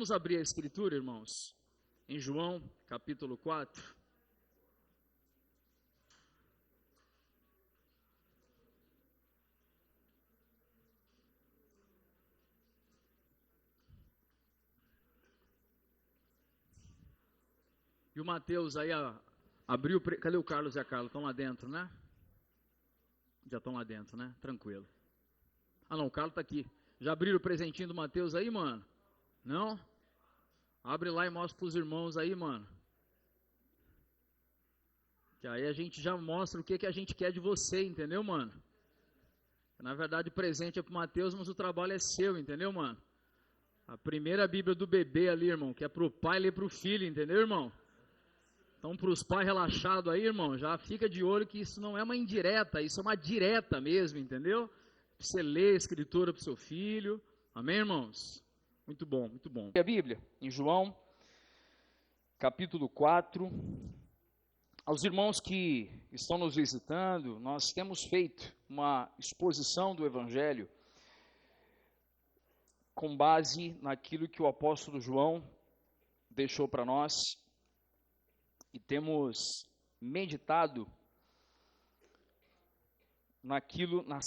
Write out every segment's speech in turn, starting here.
Vamos abrir a escritura, irmãos, em João, capítulo 4. E o Mateus aí abriu, cadê o Carlos e a Carla? Estão lá dentro, né? Já estão lá dentro, né? Tranquilo. Ah não, o Carlos está aqui. Já abriram o presentinho do Mateus aí, mano? Não? Abre lá e mostra para os irmãos aí, mano. Que aí a gente já mostra o que a gente quer de você, entendeu, mano? Na verdade o presente é para o Mateus, mas o trabalho é seu, entendeu, mano? A primeira Bíblia do bebê ali, irmão, que é para o pai ler para o filho, entendeu, irmão? Então, para os pais relaxados aí, irmão, já fica de olho que isso não é uma indireta, isso é uma direta mesmo, entendeu? Pra você ler a escritura para o seu filho. Amém, irmãos? Muito bom, muito bom. A Bíblia, em João, capítulo 4. Aos irmãos que estão nos visitando, nós temos feito uma exposição do Evangelho com base naquilo que o apóstolo João deixou para nós. E temos meditado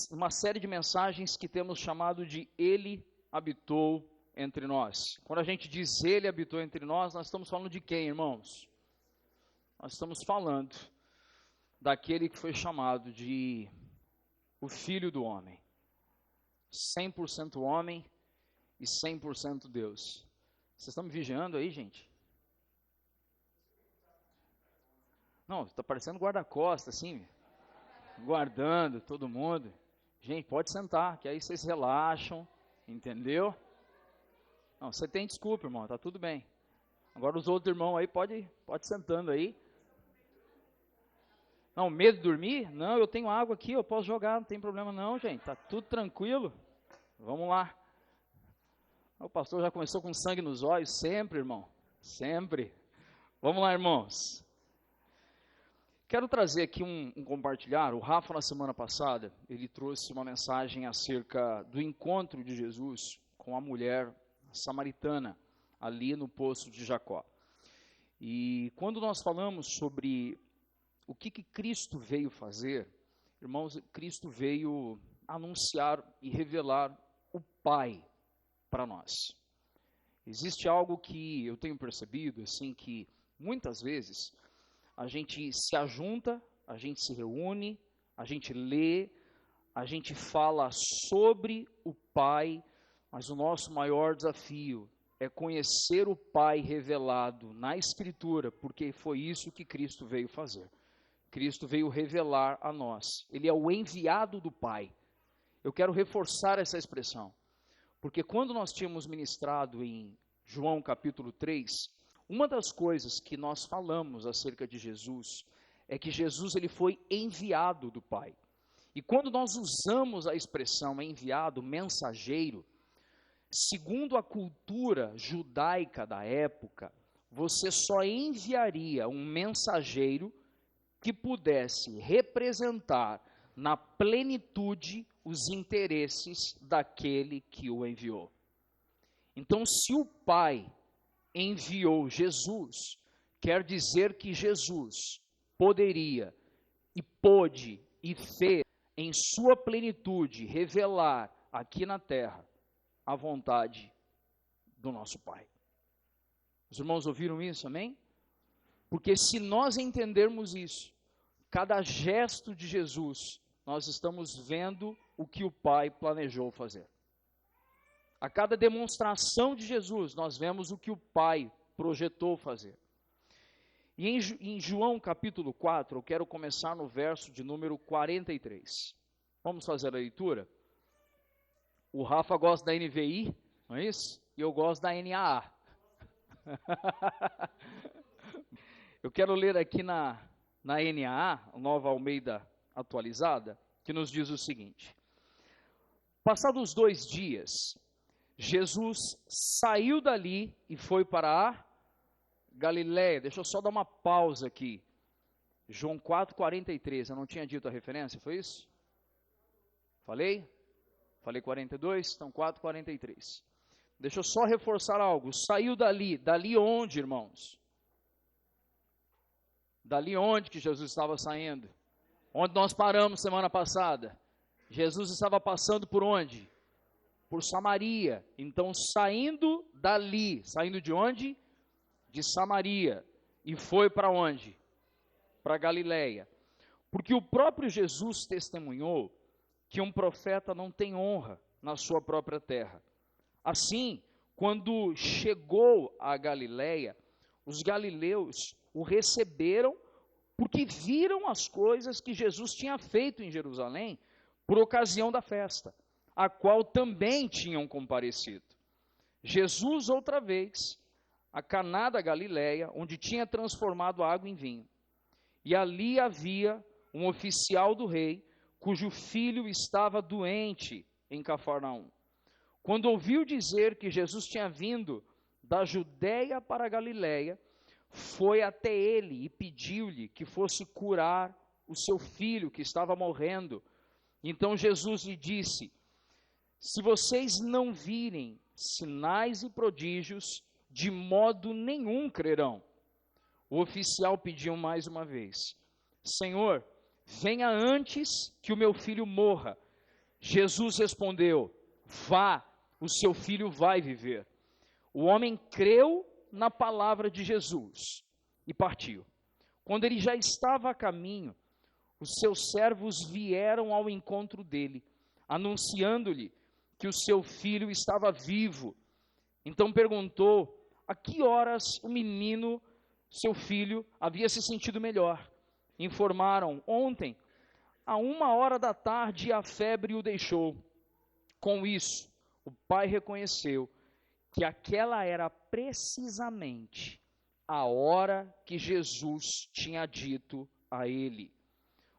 numa série de mensagens que temos chamado de Ele habitou entre nós. Quando a gente diz Ele habitou entre nós estamos falando de quem, irmãos? Nós estamos falando daquele que foi chamado de o Filho do Homem. 100% homem e 100% Deus. Vocês estão me vigiando aí, gente? Não, está parecendo guarda-costas, assim, guardando todo mundo. Gente, pode sentar, que aí vocês relaxam, entendeu? Não, você tem desculpa, irmão, tá tudo bem. Agora os outros irmãos aí, pode sentando aí. Não, medo de dormir? Não, eu tenho água aqui, eu posso jogar, não tem problema não, gente, tá tudo tranquilo. Vamos lá. O pastor já começou com sangue nos olhos, sempre, irmão, sempre. Vamos lá, irmãos. Quero trazer aqui um compartilhar. O Rafa, na semana passada, ele trouxe uma mensagem acerca do encontro de Jesus com a mulher samaritana, ali no poço de Jacó. E quando nós falamos sobre o que Cristo veio fazer, irmãos, Cristo veio anunciar e revelar o Pai para nós. Existe algo que eu tenho percebido, assim, que muitas vezes a gente se ajunta, a gente se reúne, a gente lê, a gente fala sobre o Pai, mas o nosso maior desafio é conhecer o Pai revelado na Escritura, porque foi isso que Cristo veio fazer. Cristo veio revelar a nós. Ele é o enviado do Pai. Eu quero reforçar essa expressão, porque quando nós tínhamos ministrado em João capítulo 3, uma das coisas que nós falamos acerca de Jesus é que Jesus ele foi enviado do Pai. E quando nós usamos a expressão enviado, mensageiro, segundo a cultura judaica da época, você só enviaria um mensageiro que pudesse representar na plenitude os interesses daquele que o enviou. Então, se o Pai enviou Jesus, quer dizer que Jesus poderia e pôde e fez em sua plenitude revelar aqui na terra a vontade do nosso Pai. Os irmãos ouviram isso, amém? Porque se nós entendermos isso, cada gesto de Jesus, nós estamos vendo o que o Pai planejou fazer. A cada demonstração de Jesus, nós vemos o que o Pai projetou fazer. E em João capítulo 4, eu quero começar no verso de número 43. Vamos fazer a leitura? O Rafa gosta da NVI, não é isso? E eu gosto da NAA. Eu quero ler aqui na NAA, Nova Almeida Atualizada, que nos diz o seguinte: passados 2 dias, Jesus saiu dali e foi para a Galiléia. Deixa eu só dar uma pausa aqui. João 4:43, eu não tinha dito a referência, foi isso? Falei? Falei 42, então 4:43. Deixa eu só reforçar algo. Saiu dali. Dali onde, irmãos? Dali onde que Jesus estava saindo? Onde nós paramos semana passada? Jesus estava passando por onde? Por Samaria. Então, saindo dali. Saindo de onde? De Samaria. E foi para onde? Para Galiléia. Porque o próprio Jesus testemunhou que um profeta não tem honra na sua própria terra. Assim, quando chegou a Galiléia, os galileus o receberam porque viram as coisas que Jesus tinha feito em Jerusalém por ocasião da festa, a qual também tinham comparecido. Jesus, outra vez, a Caná da Galiléia, onde tinha transformado a água em vinho. E ali havia um oficial do rei, cujo filho estava doente em Cafarnaum. Quando ouviu dizer que Jesus tinha vindo da Judéia para a Galiléia, foi até ele e pediu-lhe que fosse curar o seu filho que estava morrendo. Então Jesus lhe disse: se vocês não virem sinais e prodígios, de modo nenhum crerão. O oficial pediu mais uma vez: Senhor, venha antes que o meu filho morra. Jesus respondeu: vá, o seu filho vai viver. O homem creu na palavra de Jesus e partiu. Quando ele já estava a caminho, os seus servos vieram ao encontro dele, anunciando-lhe que o seu filho estava vivo. Então perguntou a que horas o menino, seu filho, havia se sentido melhor. Informaram: ontem, a 1h da tarde, a febre o deixou. Com isso, o pai reconheceu que aquela era precisamente a hora que Jesus tinha dito a ele: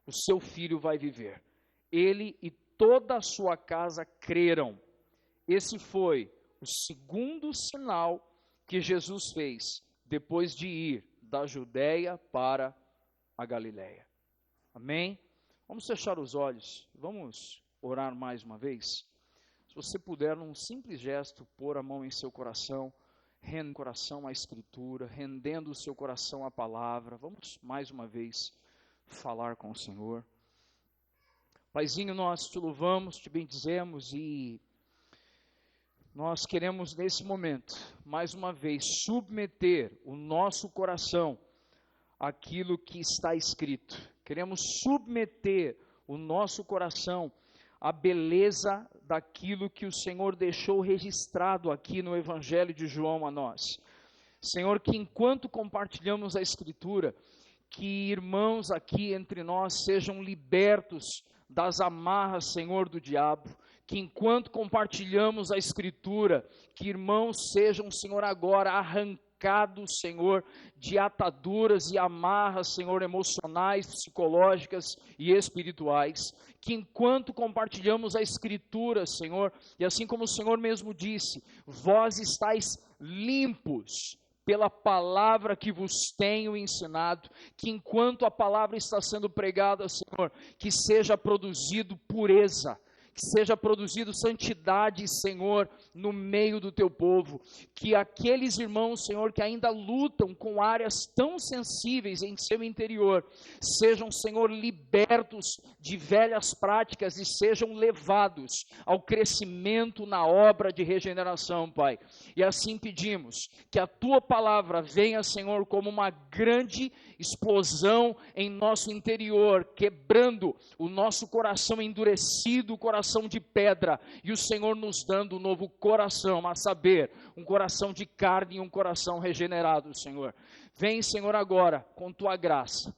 o seu filho vai viver. Ele e toda a sua casa creram. Esse foi o segundo sinal que Jesus fez depois de ir da Judéia para a Galiléia. Amém? Vamos fechar os olhos, vamos orar mais uma vez. Se você puder, num simples gesto, pôr a mão em seu coração, rendendo o coração à Escritura, rendendo o seu coração à palavra. Vamos mais uma vez falar com o Senhor. Paizinho, nós te louvamos, te bendizemos e nós queremos nesse momento, mais uma vez, submeter o nosso coração àquilo que está escrito. Queremos submeter o nosso coração à beleza daquilo que o Senhor deixou registrado aqui no Evangelho de João a nós. Senhor, que enquanto compartilhamos a Escritura, que irmãos aqui entre nós sejam libertos das amarras, Senhor, do diabo. Que enquanto compartilhamos a Escritura, que irmãos sejam, Senhor, agora arrancados, Senhor, de ataduras e amarras, Senhor, emocionais, psicológicas e espirituais. Que enquanto compartilhamos a Escritura, Senhor, e assim como o Senhor mesmo disse, vós estáis limpos pela palavra que vos tenho ensinado, que enquanto a palavra está sendo pregada, Senhor, que seja produzido pureza, que seja produzido santidade, Senhor, no meio do teu povo, que aqueles irmãos, Senhor, que ainda lutam com áreas tão sensíveis em seu interior, sejam, Senhor, libertos de velhas práticas e sejam levados ao crescimento na obra de regeneração, Pai. E assim pedimos que a tua palavra venha, Senhor, como uma grande explosão em nosso interior, quebrando o nosso coração endurecido, o coração de pedra, e o Senhor nos dando um novo coração, a saber, um coração de carne e um coração regenerado, Senhor. Vem, Senhor, agora com tua graça,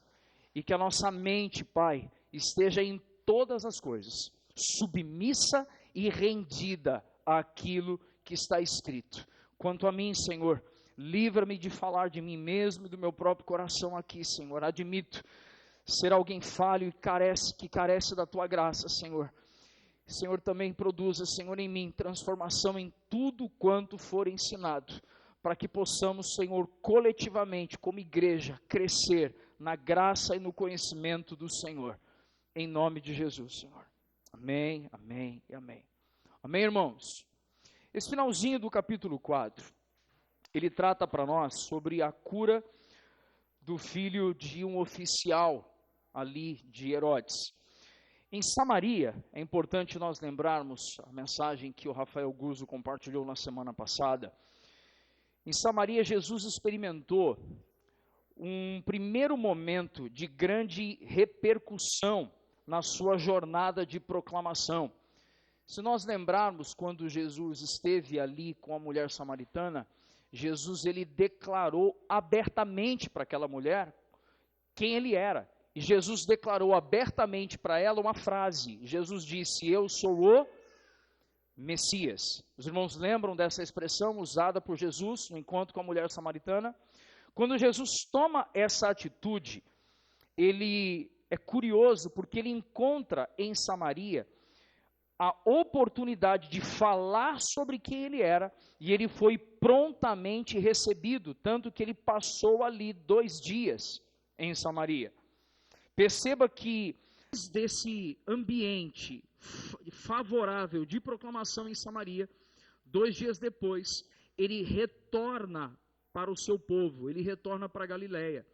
e que a nossa mente, Pai, esteja em todas as coisas, submissa e rendida àquilo que está escrito. Quanto a mim, Senhor, livra-me de falar de mim mesmo e do meu próprio coração aqui, Senhor. Admito ser alguém falho e que carece da tua graça, Senhor. Senhor, também produza, Senhor, em mim transformação em tudo quanto for ensinado, para que possamos, Senhor, coletivamente, como igreja, crescer na graça e no conhecimento do Senhor. Em nome de Jesus, Senhor. Amém, amém e amém. Amém, irmãos? Esse finalzinho do capítulo 4, ele trata para nós sobre a cura do filho de um oficial ali de Herodes. Em Samaria, é importante nós lembrarmos a mensagem que o Rafael Guzzo compartilhou na semana passada. Em Samaria, Jesus experimentou um primeiro momento de grande repercussão na sua jornada de proclamação. Se nós lembrarmos, quando Jesus esteve ali com a mulher samaritana, Jesus ele declarou abertamente para aquela mulher quem ele era. E Jesus declarou abertamente para ela uma frase. Jesus disse: eu sou o Messias. Os irmãos lembram dessa expressão usada por Jesus no encontro com a mulher samaritana? Quando Jesus toma essa atitude, ele é curioso porque ele encontra em Samaria a oportunidade de falar sobre quem ele era, e ele foi prontamente recebido, tanto que ele passou ali 2 dias em Samaria. Perceba que desse ambiente favorável de proclamação em Samaria, 2 dias depois, ele retorna para o seu povo, ele retorna para a Galileia.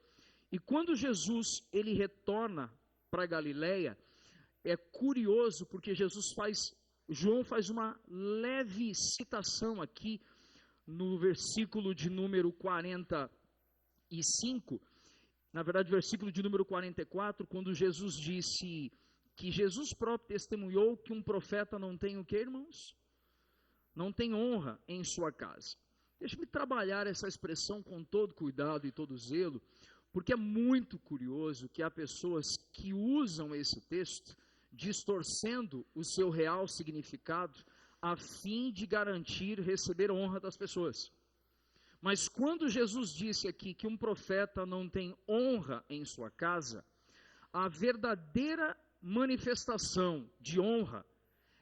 E quando Jesus ele retorna para a Galileia, é curioso porque João faz uma leve citação aqui no versículo de número 45, na verdade versículo de número 44, quando Jesus disse que Jesus próprio testemunhou que um profeta não tem o que, irmãos? Não tem honra em sua casa. Deixe-me trabalhar essa expressão com todo cuidado e todo zelo, porque é muito curioso que há pessoas que usam esse texto distorcendo o seu real significado a fim de garantir receber honra das pessoas. Mas quando Jesus disse aqui que um profeta não tem honra em sua casa, a verdadeira manifestação de honra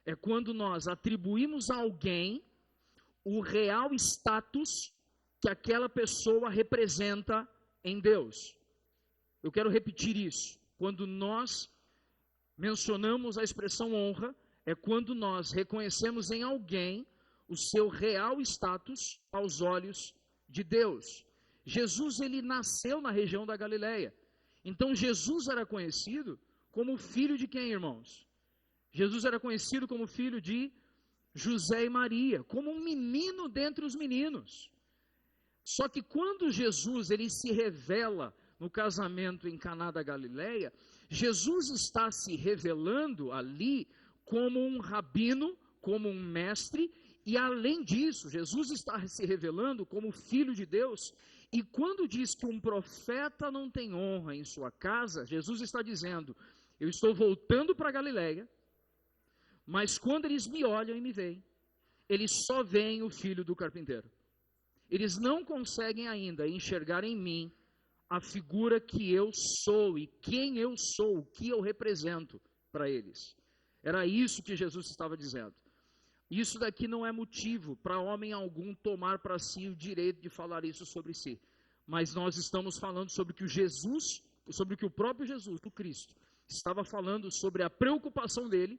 é quando nós atribuímos a alguém o real status que aquela pessoa representa em Deus. Eu quero repetir isso. Quando nós mencionamos a expressão honra, é quando nós reconhecemos em alguém o seu real status aos olhos de Deus. Jesus, ele nasceu na região da Galileia. Então, Jesus era conhecido como filho de quem, irmãos? Jesus era conhecido como filho de José e Maria, como um menino dentre os meninos. Só que quando Jesus, ele se revela no casamento em Caná da Galileia, Jesus está se revelando ali como um rabino, como um mestre, e além disso, Jesus está se revelando como filho de Deus. E quando diz que um profeta não tem honra em sua casa, Jesus está dizendo: eu estou voltando para a Galileia, mas quando eles me olham e me veem, eles só veem o filho do carpinteiro. Eles não conseguem ainda enxergar em mim a figura que eu sou e quem eu sou, o que eu represento para eles. Era isso que Jesus estava dizendo. Isso daqui não é motivo para homem algum tomar para si o direito de falar isso sobre si. Mas nós estamos falando sobre que sobre que o próprio Jesus, o Cristo, estava falando sobre a preocupação dele.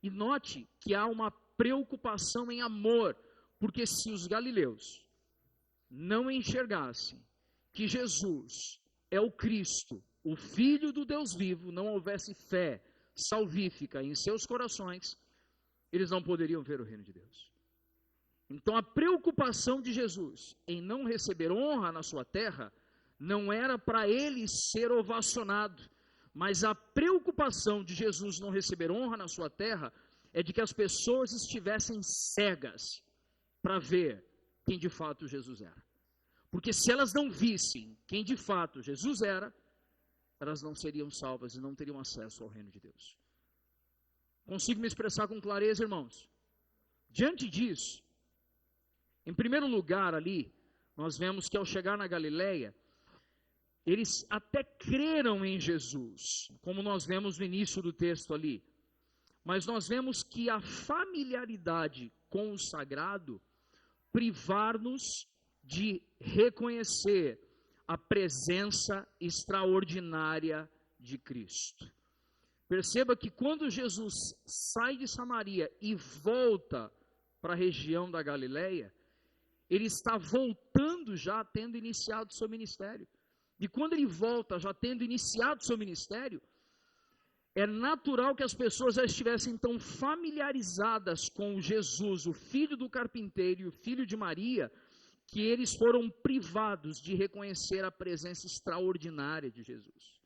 E note que há uma preocupação em amor, porque se os galileus não enxergassem que Jesus é o Cristo, o Filho do Deus vivo, não houvesse fé salvífica em seus corações, eles não poderiam ver o reino de Deus. Então a preocupação de Jesus em não receber honra na sua terra, não era para ele ser ovacionado, mas a preocupação de Jesus não receber honra na sua terra, é de que as pessoas estivessem cegas para ver quem de fato Jesus era. Porque se elas não vissem quem de fato Jesus era, elas não seriam salvas e não teriam acesso ao reino de Deus. Consigo me expressar com clareza, irmãos? Diante disso, em primeiro lugar ali, nós vemos que ao chegar na Galileia, eles até creram em Jesus, como nós vemos no início do texto ali. Mas nós vemos que a familiaridade com o sagrado privar-nos de reconhecer a presença extraordinária de Cristo. Perceba que quando Jesus sai de Samaria e volta para a região da Galileia, ele está voltando já tendo iniciado seu ministério. E quando ele volta já tendo iniciado seu ministério, é natural que as pessoas já estivessem tão familiarizadas com Jesus, o filho do carpinteiro e o filho de Maria, que eles foram privados de reconhecer a presença extraordinária de Jesus.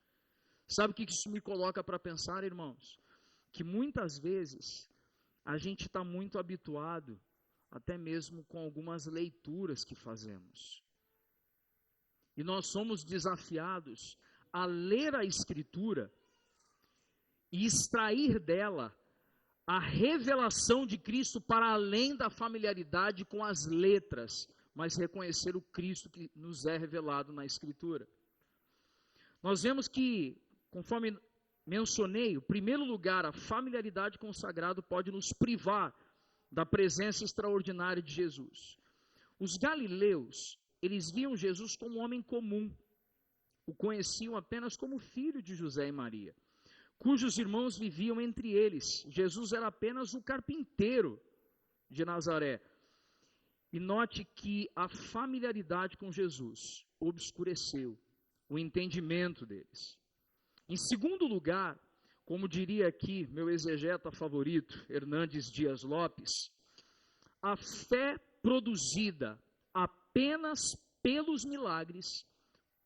Sabe o que isso me coloca para pensar, irmãos? Que muitas vezes a gente está muito habituado, até mesmo com algumas leituras que fazemos. E nós somos desafiados a ler a Escritura e extrair dela a revelação de Cristo para além da familiaridade com as letras, mas reconhecer o Cristo que nos é revelado na Escritura. Nós vemos que, conforme mencionei, em primeiro lugar, a familiaridade com o sagrado pode nos privar da presença extraordinária de Jesus. Os galileus, eles viam Jesus como um homem comum, o conheciam apenas como filho de José e Maria, cujos irmãos viviam entre eles. Jesus era apenas o carpinteiro de Nazaré. E note que a familiaridade com Jesus obscureceu o entendimento deles. Em segundo lugar, como diria aqui meu exegeta favorito, Hernandes Dias Lopes, a fé produzida apenas pelos milagres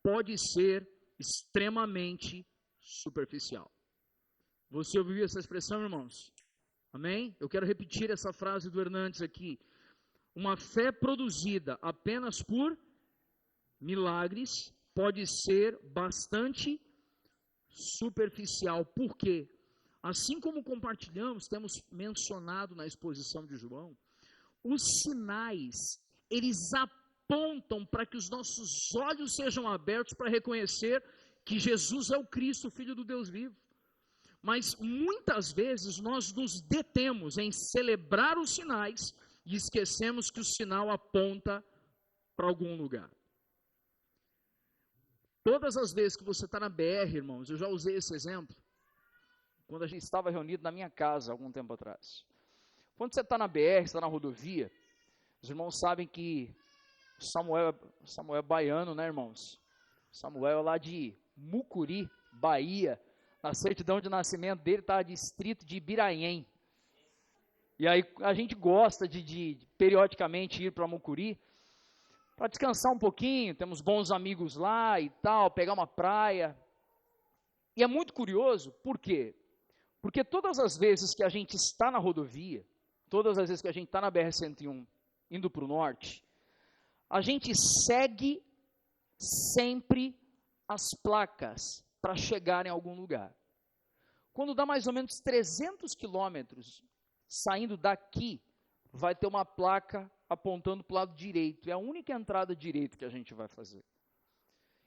pode ser extremamente superficial. Você ouviu essa expressão, irmãos? Amém? Eu quero repetir essa frase do Hernandes aqui. Uma fé produzida apenas por milagres pode ser bastante superficial. Por quê? Assim como compartilhamos, temos mencionado na exposição de João, os sinais, eles apontam para que os nossos olhos sejam abertos para reconhecer que Jesus é o Cristo, o Filho do Deus vivo. Mas muitas vezes nós nos detemos em celebrar os sinais e esquecemos que o sinal aponta para algum lugar. Todas as vezes que você está na BR, irmãos, eu já usei esse exemplo, quando a gente estava reunido na minha casa, algum tempo atrás. Quando você está na BR, está na rodovia, os irmãos sabem que Samuel é baiano, né, irmãos? Samuel é lá de Mucuri, Bahia. Na certidão de nascimento dele está distrito de Ibrahim. E aí a gente gosta de periodicamente ir para Mucuri, para descansar um pouquinho, temos bons amigos lá e tal, pegar uma praia. E é muito curioso, por quê? Porque todas as vezes que a gente está na rodovia, todas as vezes que a gente está na BR-101, indo para o norte, a gente segue sempre as placas para chegar em algum lugar. Quando dá mais ou menos 300 quilômetros, saindo daqui, vai ter uma placa apontando para o lado direito. É a única entrada direita que a gente vai fazer.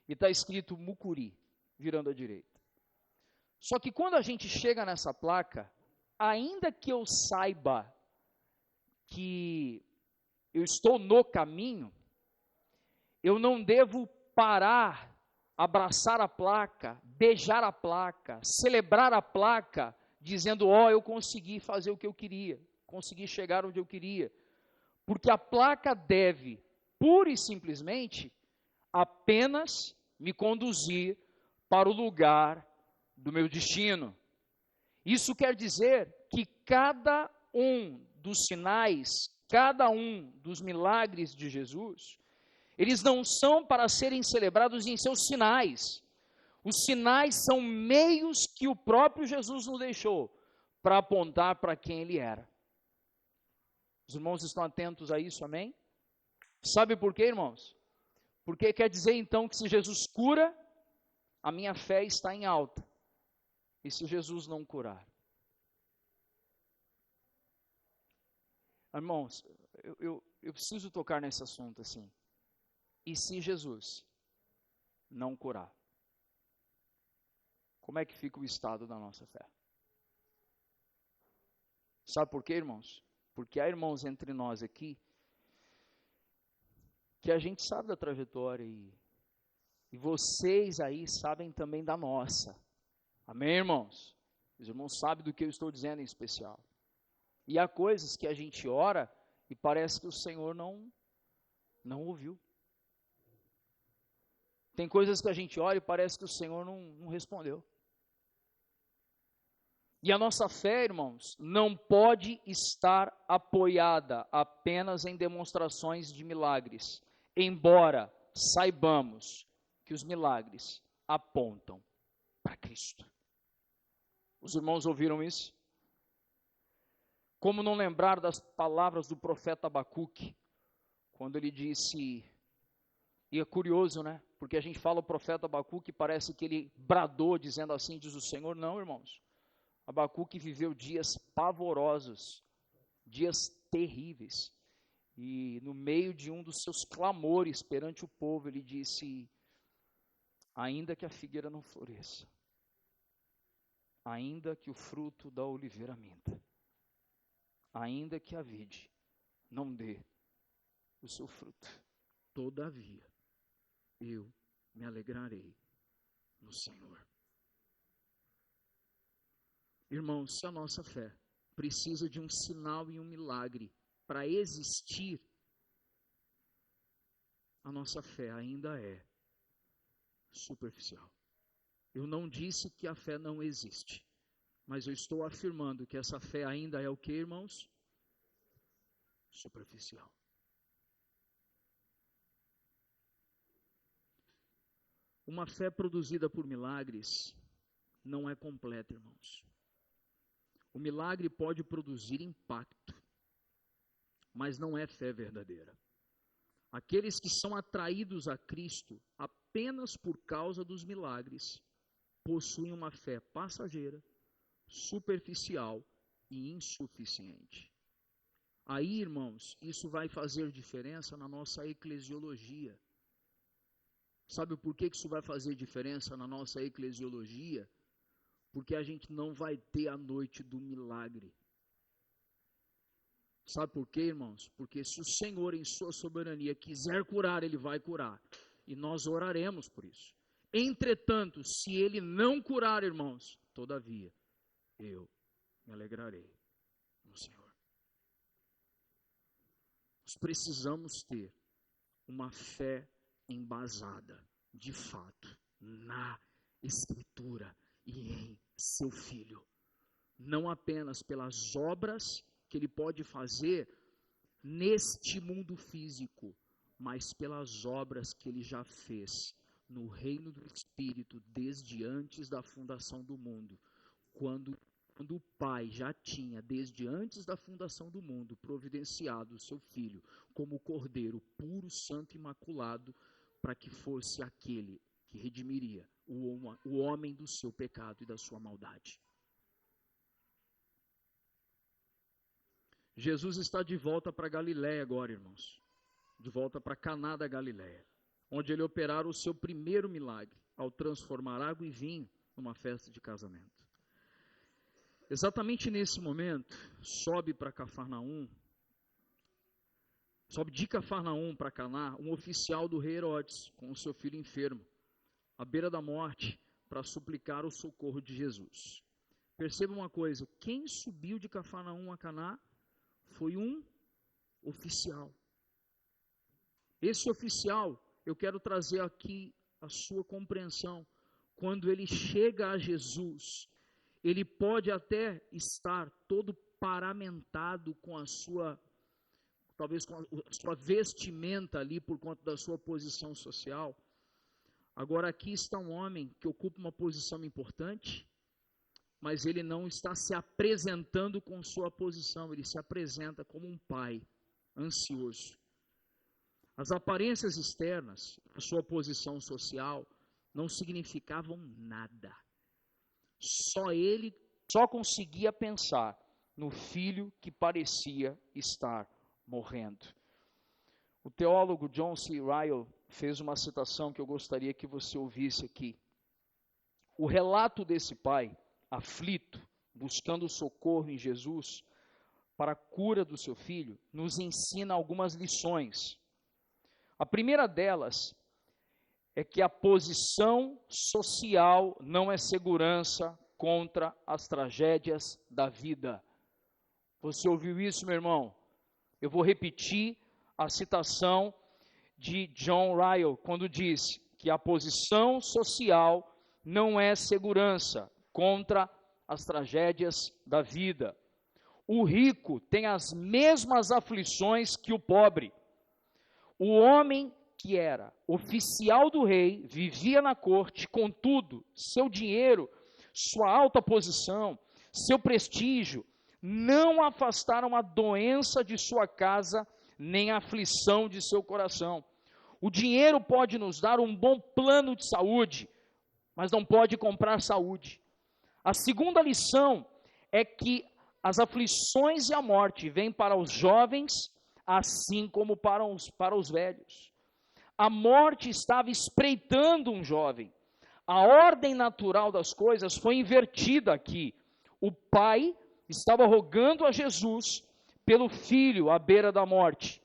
E está escrito Mucuri, virando à direita. Só que quando a gente chega nessa placa, ainda que eu saiba que eu estou no caminho, eu não devo parar, abraçar a placa, beijar a placa, celebrar a placa, dizendo, eu consegui fazer o que eu queria, consegui chegar onde eu queria. Porque a placa deve, pura e simplesmente, apenas me conduzir para o lugar do meu destino. Isso quer dizer que cada um dos sinais, cada um dos milagres de Jesus, eles não são para serem celebrados em seus sinais. Os sinais são meios que o próprio Jesus nos deixou para apontar para quem ele era. Os irmãos estão atentos a isso, amém? Sabe por quê, irmãos? Porque quer dizer então que se Jesus cura, a minha fé está em alta. E se Jesus não curar? Irmãos, eu preciso tocar nesse assunto assim. E se Jesus não curar? Como é que fica o estado da nossa fé? Sabe por quê, irmãos? Porque há irmãos entre nós aqui que a gente sabe da trajetória e vocês aí sabem também da nossa. Amém, irmãos? Os irmãos sabem do que eu estou dizendo em especial. E há coisas que a gente ora e parece que o Senhor não ouviu. Tem coisas que a gente olha e parece que o Senhor não respondeu. E a nossa fé, irmãos, não pode estar apoiada apenas em demonstrações de milagres, embora saibamos que os milagres apontam para Cristo. Os irmãos ouviram isso? Como não lembrar das palavras do profeta Abacuque, quando ele disse, e é curioso, né? Porque a gente fala o profeta Abacuque, parece que ele bradou dizendo assim, diz o Senhor. Não, irmãos. Abacuque viveu dias pavorosos, dias terríveis. E no meio de um dos seus clamores perante o povo, ele disse, ainda que a figueira não floresça, ainda que o fruto da oliveira minta, ainda que a vide não dê o seu fruto, todavia eu me alegrarei no Senhor. Irmãos, se a nossa fé precisa de um sinal e um milagre para existir, a nossa fé ainda é superficial. Eu não disse que a fé não existe, mas eu estou afirmando que essa fé ainda é o que, irmãos? Superficial. Uma fé produzida por milagres não é completa, irmãos. O milagre pode produzir impacto, mas não é fé verdadeira. Aqueles que são atraídos a Cristo apenas por causa dos milagres, possuem uma fé passageira, superficial e insuficiente. Aí, irmãos, isso vai fazer diferença na nossa eclesiologia. Sabe por que isso vai fazer diferença na nossa eclesiologia? Porque a gente não vai ter a noite do milagre. Sabe por quê, irmãos? Porque se o Senhor, em sua soberania, quiser curar, Ele vai curar. E nós oraremos por isso. Entretanto, se Ele não curar, irmãos, todavia, eu me alegrarei no Senhor. Nós precisamos ter uma fé embasada, de fato, na Escritura e em seu Filho. Não apenas pelas obras que Ele pode fazer neste mundo físico, mas pelas obras que Ele já fez no reino do Espírito desde antes da fundação do mundo, quando o Pai já tinha, desde antes da fundação do mundo, providenciado o seu Filho como Cordeiro puro, santo e imaculado, para que fosse aquele que redimiria o homem do seu pecado e da sua maldade. Jesus está de volta para Galiléia agora, irmãos. De volta para Caná da Galiléia, onde ele operara o seu primeiro milagre, ao transformar água e vinho numa festa de casamento. Exatamente nesse momento, sobe de Cafarnaum para Caná, um oficial do rei Herodes, com o seu filho enfermo, à beira da morte, para suplicar o socorro de Jesus. Perceba uma coisa, quem subiu de Cafarnaum a Caná foi um oficial. Esse oficial, eu quero trazer aqui a sua compreensão. Quando ele chega a Jesus, ele pode até estar todo paramentado com a sua, talvez com a sua vestimenta ali por conta da sua posição social. Agora aqui está um homem que ocupa uma posição importante, mas ele não está se apresentando com sua posição, ele se apresenta como um pai ansioso. As aparências externas, a sua posição social, não significavam nada. Ele só conseguia pensar no filho que parecia estar morrendo. O teólogo John C. Ryle fez uma citação que eu gostaria que você ouvisse aqui. O relato desse pai, aflito, buscando socorro em Jesus para a cura do seu filho, nos ensina algumas lições. A primeira delas é que a posição social não é segurança contra as tragédias da vida. Você ouviu isso, meu irmão? Eu vou repetir a citação de John Ryle, quando diz que a posição social não é segurança contra as tragédias da vida. O rico tem as mesmas aflições que o pobre. O homem que era oficial do rei, vivia na corte, contudo, seu dinheiro, sua alta posição, seu prestígio, não afastaram a doença de sua casa, nem a aflição de seu coração. O dinheiro pode nos dar um bom plano de saúde, mas não pode comprar saúde. A segunda lição é que as aflições e a morte vêm para os jovens, assim como para os velhos. A morte estava espreitando um jovem. A ordem natural das coisas foi invertida aqui. O pai estava rogando a Jesus pelo filho à beira da morte.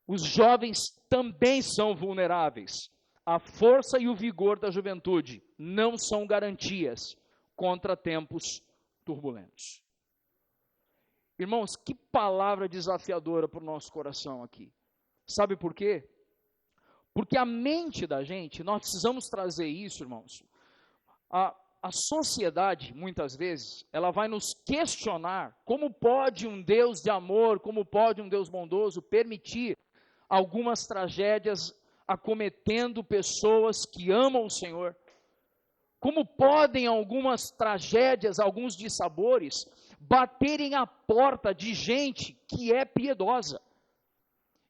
Os jovens também são vulneráveis. A força e o vigor da juventude não são garantias contra tempos turbulentos. Irmãos, que palavra desafiadora para o nosso coração aqui. Sabe por quê? Porque a mente da gente, nós precisamos trazer isso, irmãos. A sociedade, muitas vezes, ela vai nos questionar como pode um Deus de amor, como pode um Deus bondoso permitir algumas tragédias acometendo pessoas que amam o Senhor. Como podem algumas tragédias, alguns dissabores, baterem à porta de gente que é piedosa,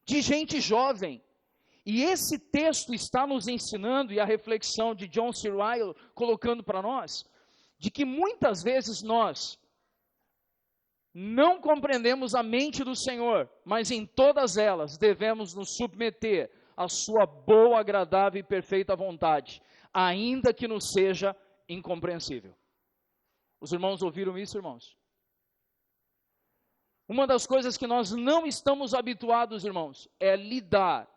de gente jovem. E esse texto está nos ensinando, e a reflexão de John C. Ryle colocando para nós, de que muitas vezes nós não compreendemos a mente do Senhor, mas em todas elas devemos nos submeter à sua boa, agradável e perfeita vontade, ainda que nos seja incompreensível. Os irmãos ouviram isso, irmãos? Uma das coisas que nós não estamos habituados, irmãos, é lidar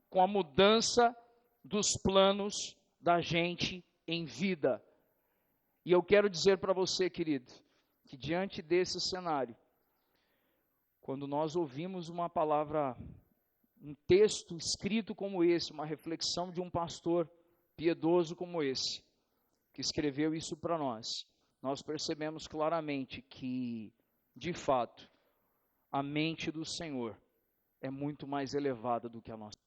com a mudança dos planos da gente em vida. E eu quero dizer para você, querido, que diante desse cenário, quando nós ouvimos uma palavra, um texto escrito como esse, uma reflexão de um pastor piedoso como esse, que escreveu isso para nós, nós percebemos claramente que, de fato, a mente do Senhor é muito mais elevada do que a nossa.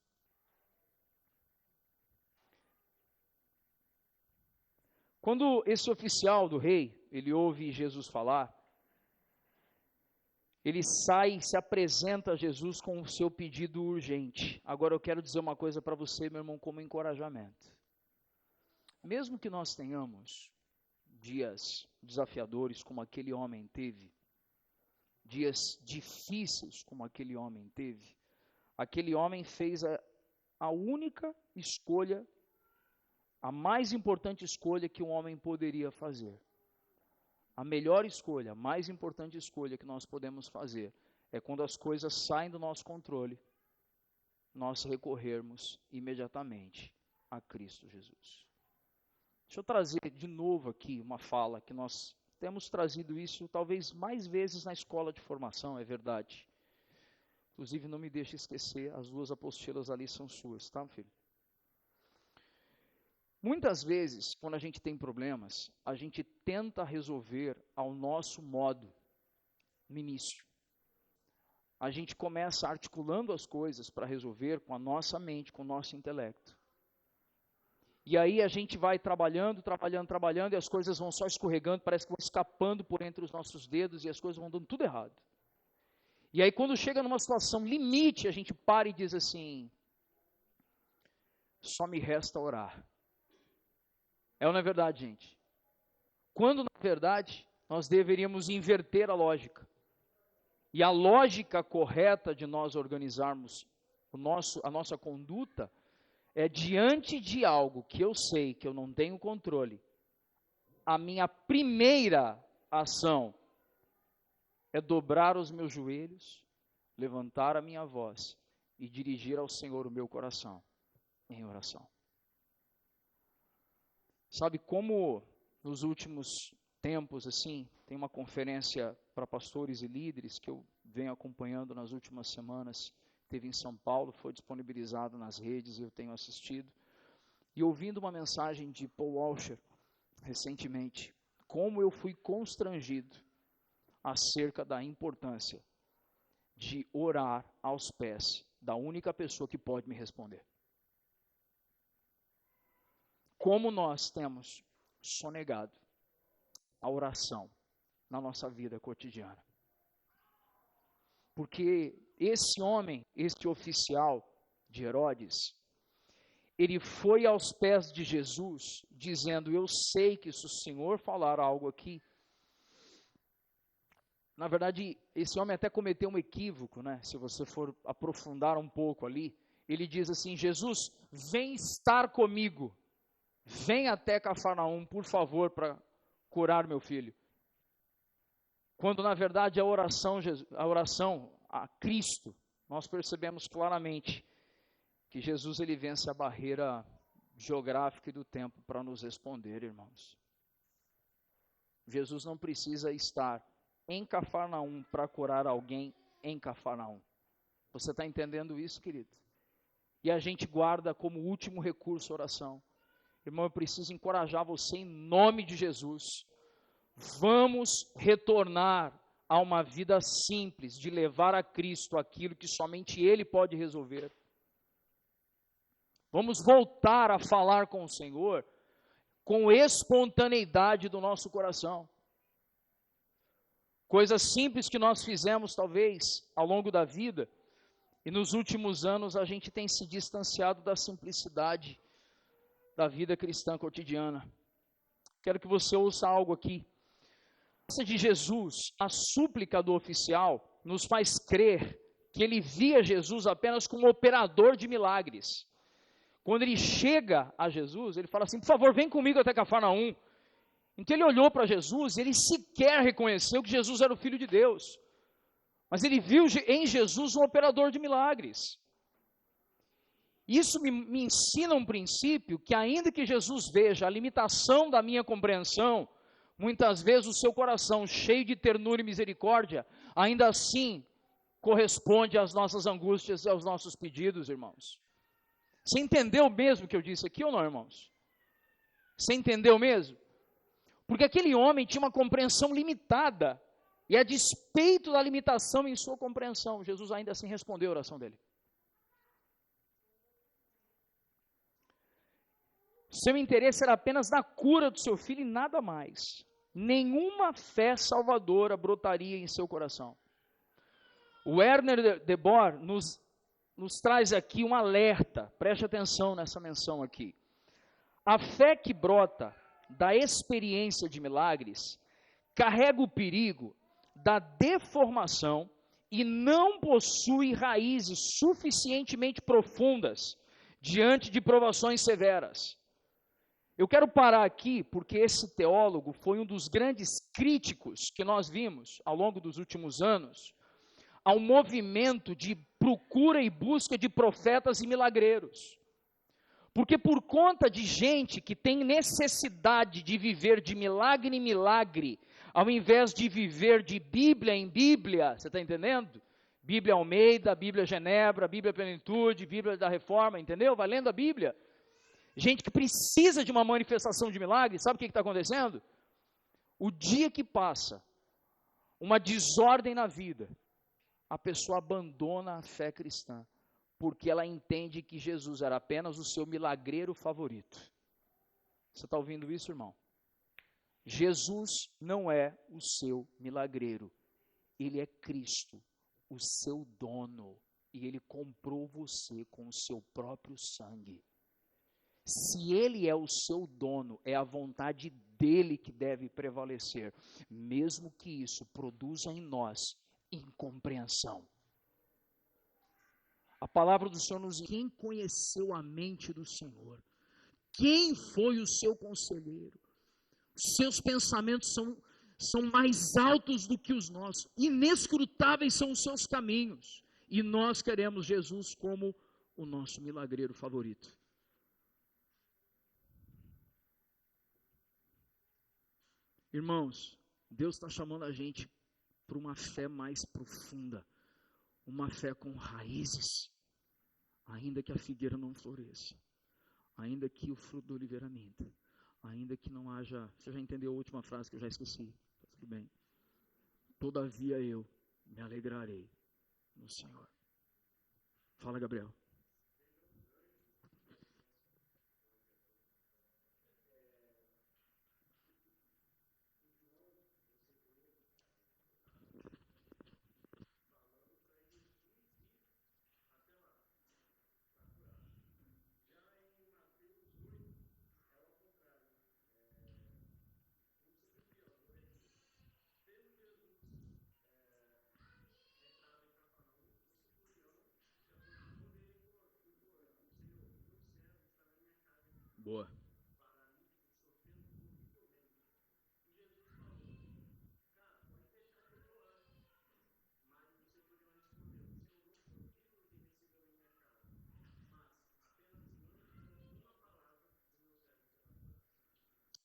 Quando esse oficial do rei, ele ouve Jesus falar, ele sai e se apresenta a Jesus com o seu pedido urgente. Agora eu quero dizer uma coisa para você, meu irmão, como encorajamento. Mesmo que nós tenhamos dias desafiadores como aquele homem teve, dias difíceis como aquele homem teve, aquele homem fez a única escolha, a mais importante escolha que um homem poderia fazer. A melhor escolha, a mais importante escolha que nós podemos fazer é quando as coisas saem do nosso controle, nós recorrermos imediatamente a Cristo Jesus. Deixa eu trazer de novo aqui uma fala que nós temos trazido isso talvez mais vezes na escola de formação, é verdade. Inclusive, não me deixe esquecer, as duas apostilas ali são suas, tá, filho? Muitas vezes, quando a gente tem problemas, a gente tenta resolver ao nosso modo, no início. A gente começa articulando as coisas para resolver com a nossa mente, com o nosso intelecto. E aí a gente vai trabalhando, e as coisas vão só escorregando, parece que vão escapando por entre os nossos dedos e as coisas vão dando tudo errado. E aí quando chega numa situação limite, a gente para e diz assim, só me resta orar. É ou não é verdade, gente? Quando, na verdade, nós deveríamos inverter a lógica. E a lógica correta de nós organizarmos a nossa conduta é diante de algo que eu sei que eu não tenho controle. A minha primeira ação é dobrar os meus joelhos, levantar a minha voz e dirigir ao Senhor o meu coração em oração. Sabe como nos últimos tempos, assim, tem uma conferência para pastores e líderes que eu venho acompanhando nas últimas semanas, teve em São Paulo, foi disponibilizado nas redes, eu tenho assistido. E ouvindo uma mensagem de Paul Washer, recentemente, como eu fui constrangido acerca da importância de orar aos pés da única pessoa que pode me responder. Como nós temos sonegado a oração na nossa vida cotidiana. Porque esse homem, este oficial de Herodes, ele foi aos pés de Jesus, dizendo, eu sei que se o Senhor falar algo aqui, na verdade, esse homem até cometeu um equívoco, né? Se você for aprofundar um pouco ali, ele diz assim, Jesus, vem estar comigo, vem até Cafarnaum, por favor, para curar meu filho. Quando na verdade a oração a Cristo, nós percebemos claramente que Jesus ele vence a barreira geográfica e do tempo para nos responder, irmãos. Jesus não precisa estar em Cafarnaum para curar alguém em Cafarnaum. Você está entendendo isso, querido? E a gente guarda como último recurso a oração. Irmão, eu preciso encorajar você em nome de Jesus. Vamos retornar a uma vida simples, de levar a Cristo aquilo que somente Ele pode resolver. Vamos voltar a falar com o Senhor com espontaneidade do nosso coração. Coisas simples que nós fizemos, talvez, ao longo da vida, e nos últimos anos a gente tem se distanciado da simplicidade da vida cristã cotidiana. Quero que você ouça algo aqui. De Jesus, a súplica do oficial nos faz crer que ele via Jesus apenas como operador de milagres. Quando ele chega a Jesus, ele fala assim, por favor, vem comigo até Cafarnaum. Então ele olhou para Jesus e ele sequer reconheceu que Jesus era o Filho de Deus. Mas ele viu em Jesus um operador de milagres. Isso me ensina um princípio que ainda que Jesus veja a limitação da minha compreensão, muitas vezes o seu coração cheio de ternura e misericórdia, ainda assim corresponde às nossas angústias e aos nossos pedidos, irmãos. Você entendeu mesmo o que eu disse aqui ou não, irmãos? Você entendeu mesmo? Porque aquele homem tinha uma compreensão limitada, e a despeito da limitação em sua compreensão, Jesus ainda assim respondeu a oração dele. Seu interesse era apenas na cura do seu filho e nada mais. Nenhuma fé salvadora brotaria em seu coração. O Werner de Boer nos traz aqui um alerta, preste atenção nessa menção aqui. A fé que brota da experiência de milagres carrega o perigo da deformação e não possui raízes suficientemente profundas diante de provações severas. Eu quero parar aqui porque esse teólogo foi um dos grandes críticos que nós vimos ao longo dos últimos anos ao movimento de procura e busca de profetas e milagreiros. Porque por conta de gente que tem necessidade de viver de milagre em milagre, ao invés de viver de Bíblia em Bíblia, você está entendendo? Bíblia Almeida, Bíblia Genebra, Bíblia Plenitude, Bíblia da Reforma, entendeu? Vai lendo a Bíblia. Gente que precisa de uma manifestação de milagre, sabe o que está acontecendo? O dia que passa uma desordem na vida, a pessoa abandona a fé cristã, porque ela entende que Jesus era apenas o seu milagreiro favorito. Você está ouvindo isso, irmão? Jesus não é o seu milagreiro, ele é Cristo, o seu dono, e ele comprou você com o seu próprio sangue. Se ele é o seu dono, é a vontade dele que deve prevalecer, mesmo que isso produza em nós incompreensão. A palavra do Senhor nos diz, quem conheceu a mente do Senhor? Quem foi o seu conselheiro? Os seus pensamentos são mais altos do que os nossos, inescrutáveis são os seus caminhos, e nós queremos Jesus como o nosso milagreiro favorito. Irmãos, Deus está chamando a gente para uma fé mais profunda, uma fé com raízes, ainda que a figueira não floresça, ainda que o fruto da oliveira minta, ainda que não haja... Você já entendeu a última frase que eu já esqueci? Tá tudo bem. Todavia eu me alegrarei no Senhor. Fala, Gabriel. Boa.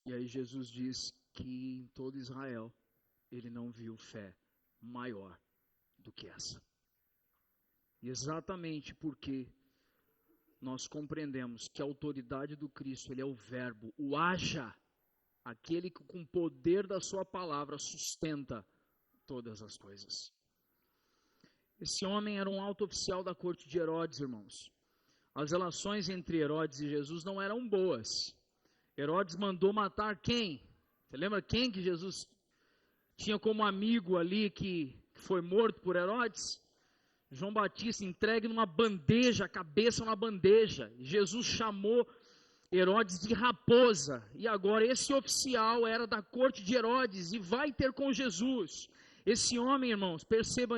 E aí Jesus diz que em todo Israel ele não viu fé maior do que essa. E exatamente porque nós compreendemos que a autoridade do Cristo, ele é o verbo, o haja, aquele que com o poder da sua palavra sustenta todas as coisas. Esse homem era um alto oficial da corte de Herodes, irmãos. As relações entre Herodes e Jesus não eram boas. Herodes mandou matar quem? Você lembra quem que Jesus tinha como amigo ali que foi morto por Herodes? João Batista, entregue numa bandeja, a cabeça numa bandeja. Jesus chamou Herodes de raposa. E agora esse oficial era da corte de Herodes e vai ter com Jesus. Esse homem, irmãos, perceba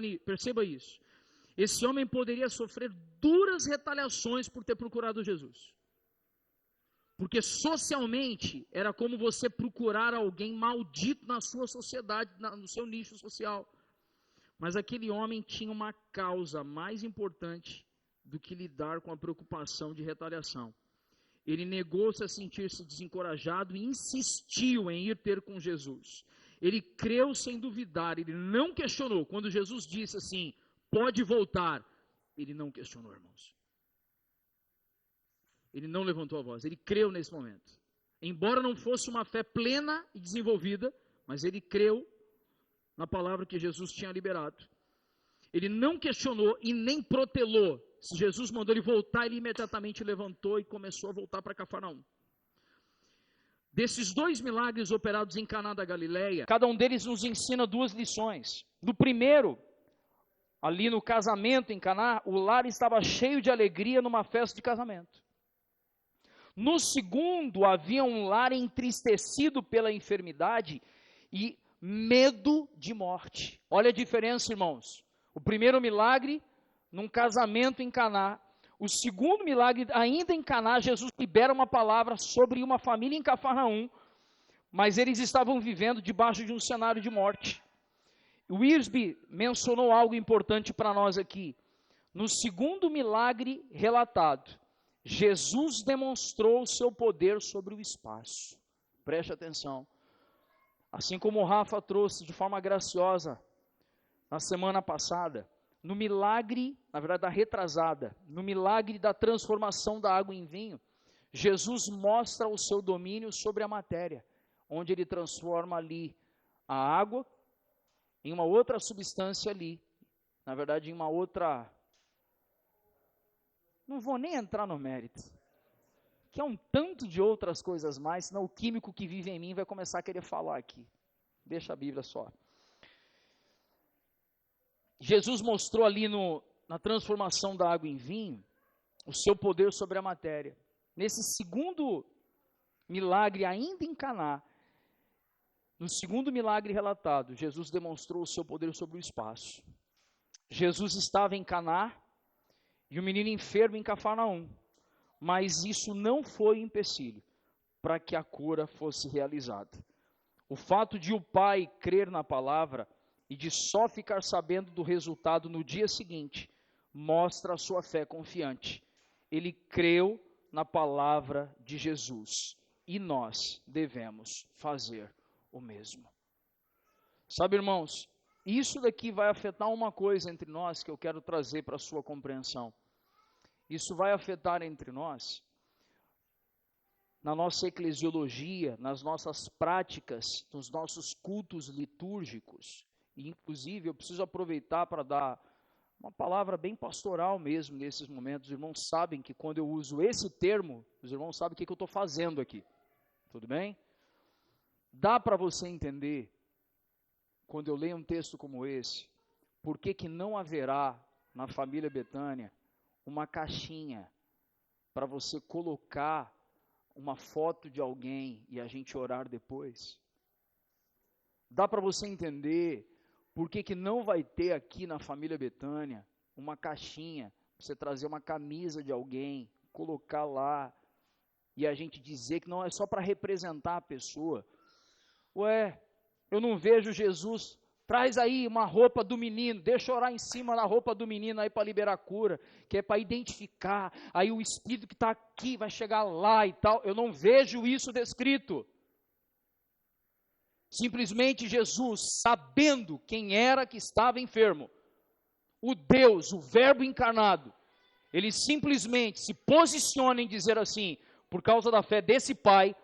isso. Esse homem poderia sofrer duras retaliações por ter procurado Jesus. Porque socialmente era como você procurar alguém maldito na sua sociedade, no seu nicho social. Mas aquele homem tinha uma causa mais importante do que lidar com a preocupação de retaliação. Ele negou-se a sentir-se desencorajado e insistiu em ir ter com Jesus. Ele creu sem duvidar, ele não questionou. Quando Jesus disse assim, pode voltar, ele não questionou, irmãos. Ele não levantou a voz, ele creu nesse momento. Embora não fosse uma fé plena e desenvolvida, mas ele creu na palavra que Jesus tinha liberado. Ele não questionou e nem protelou. Se Jesus mandou ele voltar, ele imediatamente levantou e começou a voltar para Cafarnaum. Desses 2 milagres operados em Caná da Galileia, cada um deles nos ensina 2 lições. No primeiro, ali no casamento em Caná, o lar estava cheio de alegria numa festa de casamento. No segundo, havia um lar entristecido pela enfermidade e medo de morte. Olha a diferença, irmãos. O primeiro milagre, num casamento em Caná. O segundo milagre, ainda em Caná, Jesus libera uma palavra sobre uma família em Cafarnaum, mas eles estavam vivendo debaixo de um cenário de morte. O Wiersbe mencionou algo importante para nós aqui. No segundo milagre relatado, Jesus demonstrou o seu poder sobre o espaço. Preste atenção. Assim como o Rafa trouxe de forma graciosa na semana passada, no milagre, na verdade da retrasada, no milagre da transformação da água em vinho, Jesus mostra o seu domínio sobre a matéria, onde ele transforma ali a água em uma outra substância ali, na verdade em uma outra... Não vou nem entrar no mérito, que é um tanto de outras coisas mais, senão o químico que vive em mim vai começar a querer falar aqui. Deixa a Bíblia só. Jesus mostrou ali na transformação da água em vinho, o seu poder sobre a matéria. Nesse segundo milagre, ainda em Caná, no segundo milagre relatado, Jesus demonstrou o seu poder sobre o espaço. Jesus estava em Caná, e o menino enfermo em Cafarnaum, mas isso não foi empecilho para que a cura fosse realizada. O fato de o pai crer na palavra e de só ficar sabendo do resultado no dia seguinte, mostra a sua fé confiante. Ele creu na palavra de Jesus e nós devemos fazer o mesmo. Sabe, irmãos, Isso daqui vai afetar uma coisa entre nós que eu quero trazer para a sua compreensão. Isso vai afetar entre nós, na nossa eclesiologia, nas nossas práticas, nos nossos cultos litúrgicos. E, inclusive, eu preciso aproveitar para dar uma palavra bem pastoral mesmo nesses momentos. Os irmãos sabem que quando eu uso esse termo, os irmãos sabem o que eu estou fazendo aqui. Tudo bem? Dá para você entender, quando eu leio um texto como esse, por que não haverá na família Betânia uma caixinha para você colocar uma foto de alguém e a gente orar depois? Dá para você entender por que não vai ter aqui na família Betânia uma caixinha para você trazer uma camisa de alguém, colocar lá e a gente dizer que não é só para representar a pessoa. Ué, eu não vejo Jesus. Traz aí uma roupa do menino, deixa eu orar em cima da roupa do menino aí para liberar a cura, que é para identificar, aí o Espírito que está aqui vai chegar lá e tal. Eu não vejo isso descrito. Simplesmente Jesus, sabendo quem era que estava enfermo, o Deus, o Verbo encarnado, ele simplesmente se posiciona em dizer assim, por causa da fé desse pai,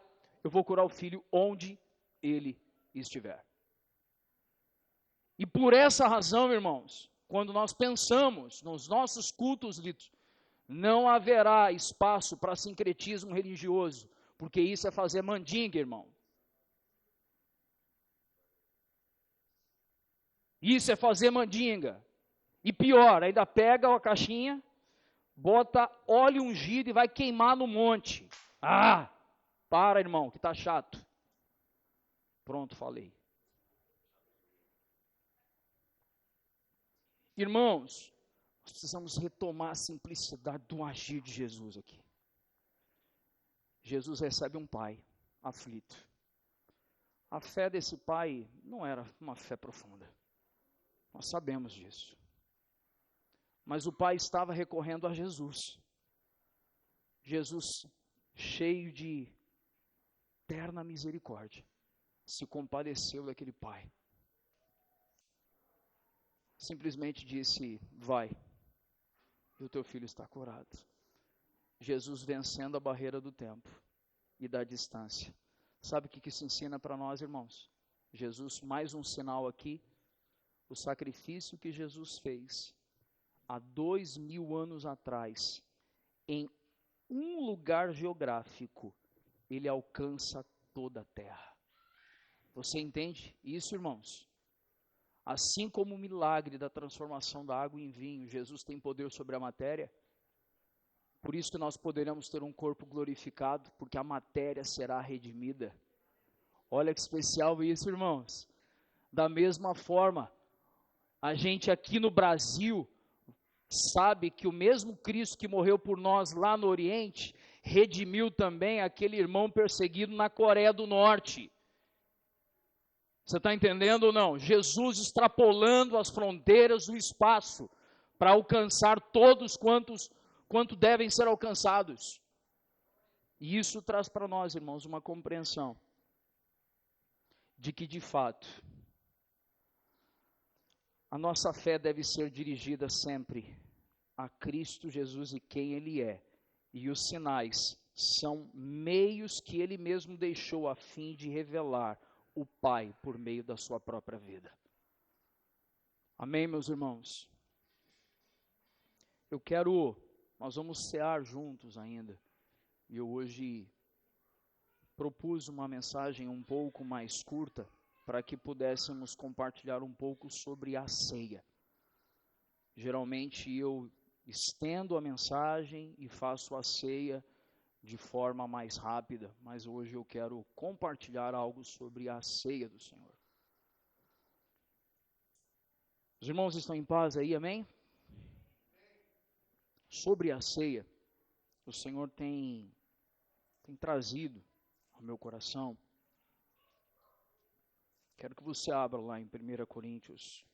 eu vou curar o filho onde ele estiver. E por essa razão, irmãos, quando nós pensamos nos nossos cultos litúrgicos, não haverá espaço para sincretismo religioso, porque isso é fazer mandinga, irmão. Isso é fazer mandinga. E pior, ainda pega a caixinha, bota óleo ungido e vai queimar no monte. Ah, para, irmão, que está chato. Pronto, falei. Irmãos, nós precisamos retomar a simplicidade do agir de Jesus aqui. Jesus recebe um pai aflito. A fé desse pai não era uma fé profunda. Nós sabemos disso. Mas o pai estava recorrendo a Jesus. Jesus, cheio de terna misericórdia, se compadeceu daquele pai. Simplesmente disse, vai, e o teu filho está curado. Jesus vencendo a barreira do tempo e da distância. Sabe o que isso ensina para nós, irmãos? Jesus, mais um sinal aqui, o sacrifício que Jesus fez há 2000 anos atrás, em um lugar geográfico, ele alcança toda a terra. Você entende isso, irmãos? Assim como o milagre da transformação da água em vinho, Jesus tem poder sobre a matéria. Por isso que nós poderemos ter um corpo glorificado, porque a matéria será redimida. Olha que especial isso, irmãos. Da mesma forma, a gente aqui no Brasil sabe que o mesmo Cristo que morreu por nós lá no Oriente, redimiu também aquele irmão perseguido na Coreia do Norte. Você está entendendo ou não? Jesus extrapolando as fronteiras do espaço para alcançar todos quanto devem ser alcançados. E isso traz para nós, irmãos, uma compreensão de que, de fato, a nossa fé deve ser dirigida sempre a Cristo Jesus e quem Ele é. E os sinais são meios que Ele mesmo deixou a fim de revelar o Pai por meio da sua própria vida. Amém, meus irmãos? Nós vamos cear juntos ainda. E eu hoje propus uma mensagem um pouco mais curta, para que pudéssemos compartilhar um pouco sobre a ceia. Geralmente eu estendo a mensagem e faço a ceia de forma mais rápida, mas hoje eu quero compartilhar algo sobre a ceia do Senhor. Os irmãos estão em paz aí, amém? Sobre a ceia, o Senhor tem trazido ao meu coração. Quero que você abra lá em 1 Coríntios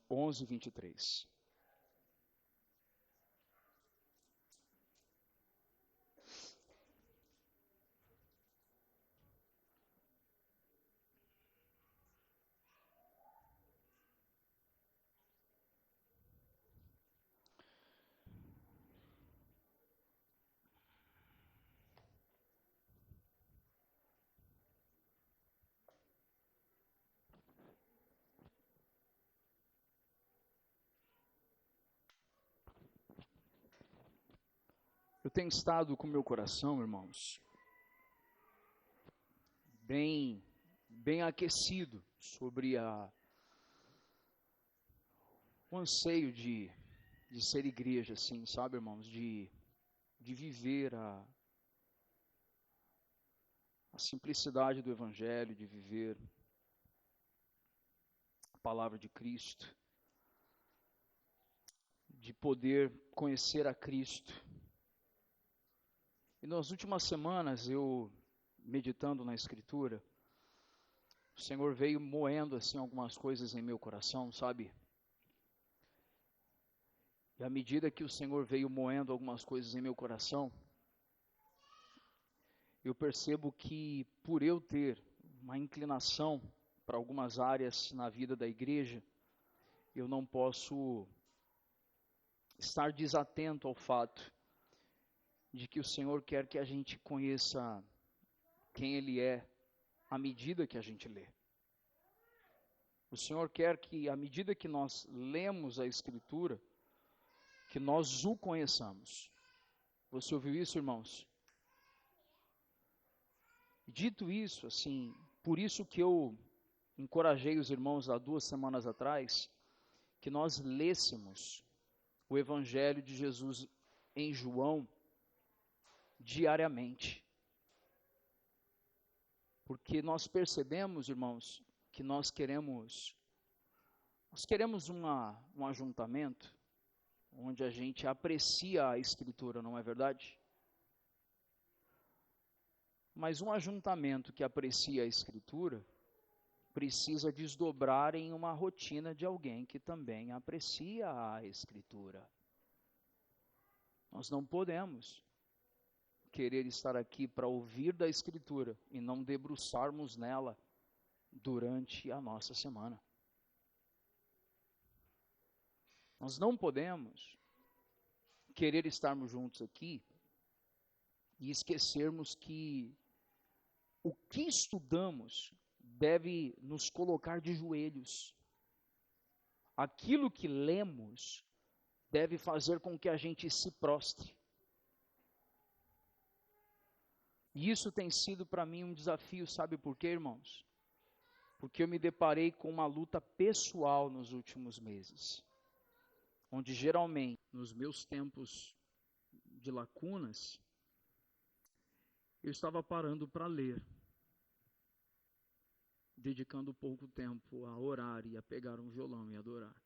11, 23. Eu tenho estado com meu coração, irmãos, bem aquecido sobre o anseio de ser igreja, assim, sabe, irmãos? De viver a simplicidade do Evangelho, de viver a palavra de Cristo, de poder conhecer a Cristo. E nas últimas semanas, eu, meditando na Escritura, o Senhor veio moendo, assim, algumas coisas em meu coração, sabe? E à medida que o Senhor veio moendo algumas coisas em meu coração, eu percebo que por eu ter uma inclinação para algumas áreas na vida da igreja, eu não posso estar desatento ao fato de que o Senhor quer que a gente conheça quem Ele é à medida que a gente lê. O Senhor quer que, à medida que nós lemos a Escritura, que nós o conheçamos. Você ouviu isso, irmãos? Dito isso, assim, por isso que eu encorajei os irmãos há 2 semanas atrás, que nós lêssemos o Evangelho de Jesus em João diariamente. Porque nós percebemos, irmãos, que nós queremos um ajuntamento onde a gente aprecia a Escritura, não é verdade? Mas um ajuntamento que aprecia a Escritura precisa desdobrar em uma rotina de alguém que também aprecia a Escritura. Nós não podemos querer estar aqui para ouvir da Escritura e não debruçarmos nela durante a nossa semana. Nós não podemos querer estarmos juntos aqui e esquecermos que o que estudamos deve nos colocar de joelhos. Aquilo que lemos deve fazer com que a gente se prostre. E isso tem sido para mim um desafio, sabe por quê, irmãos? Porque eu me deparei com uma luta pessoal nos últimos meses, onde geralmente, nos meus tempos de lacunas, eu estava parando para ler, dedicando pouco tempo a orar e a pegar um violão e adorar.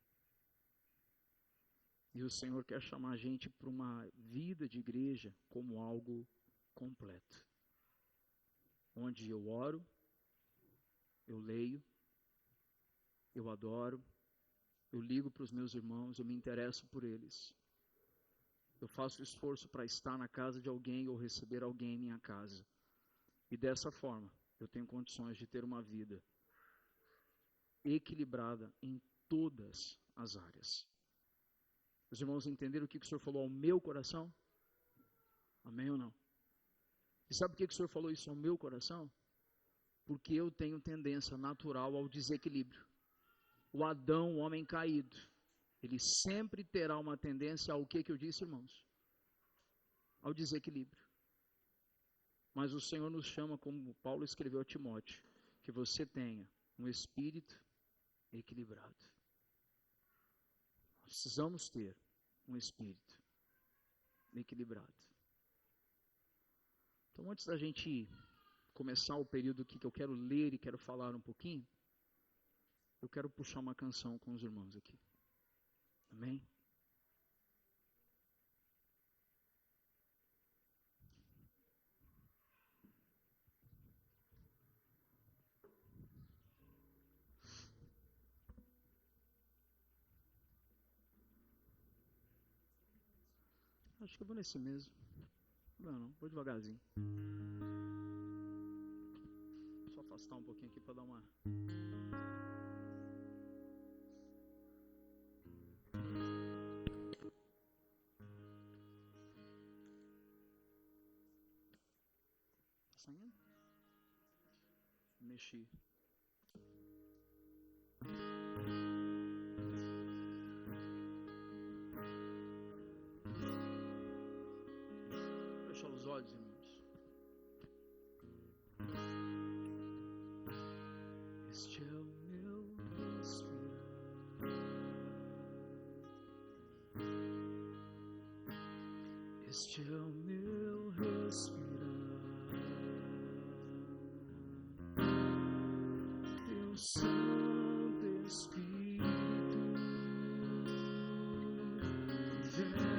E o Senhor quer chamar a gente para uma vida de igreja como algo completo, onde eu oro, eu leio, eu adoro, eu ligo para os meus irmãos, eu me interesso por eles. Eu faço esforço para estar na casa de alguém ou receber alguém em minha casa. E dessa forma, eu tenho condições de ter uma vida equilibrada em todas as áreas. Os irmãos entenderam o que o Senhor falou ao meu coração? Amém ou não? E sabe por que o Senhor falou isso ao meu coração? Porque eu tenho tendência natural ao desequilíbrio. O Adão, o homem caído, ele sempre terá uma tendência ao que eu disse, irmãos? Ao desequilíbrio. Mas o Senhor nos chama, como Paulo escreveu a Timóteo, que você tenha um espírito equilibrado. Precisamos ter um espírito equilibrado. Então, antes da gente começar o período aqui que eu quero ler e quero falar um pouquinho, eu quero puxar uma canção com os irmãos aqui. Amém? Acho que eu vou nesse mesmo. Não, vou devagarzinho. Só afastar um pouquinho aqui para dar uma... Tá saindo? Mexi. fechar os olhos, irmãos. Este é o meu respirar. Este é o meu respirar. Teu Santo Espírito vendo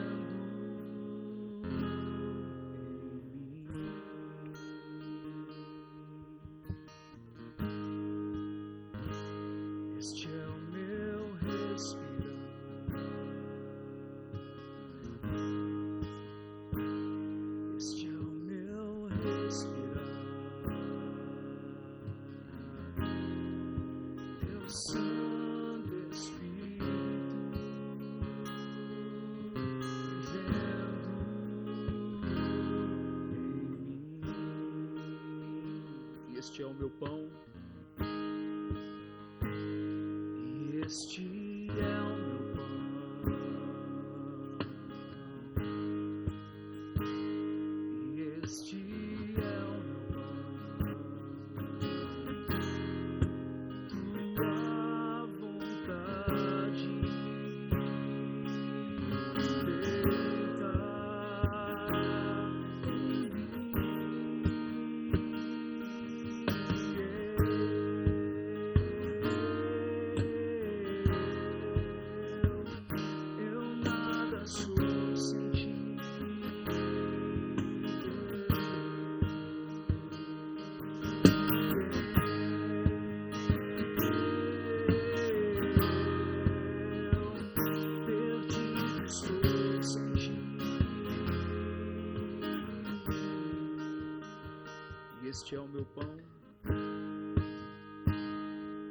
este é o meu respirar. Este é o meu respirar. Teu Santo Espírito vivendo em mim. E este é o meu pão. Este é o meu pão, e este é o meu pão, tua vontade feita este é o meu pão,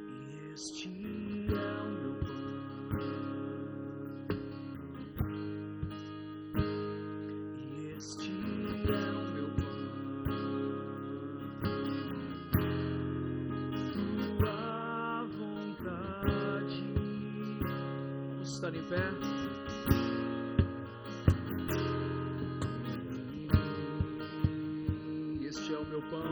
e este é o meu pão, e este é o meu pão, tua vontade. Vamos estar em pé. Este é o meu pão,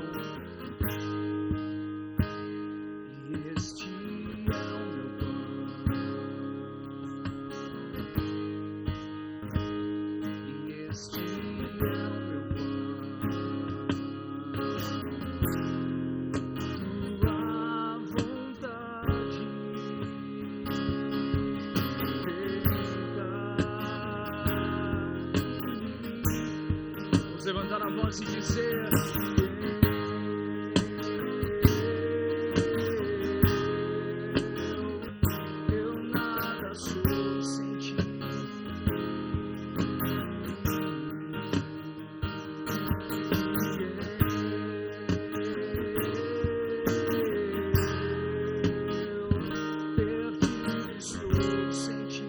e este é o meu pão, e este é o meu pão, tua vontade feita. Vamos levantar a voz e dizer: eu nada sou sem ti. Perdido estou sem ti.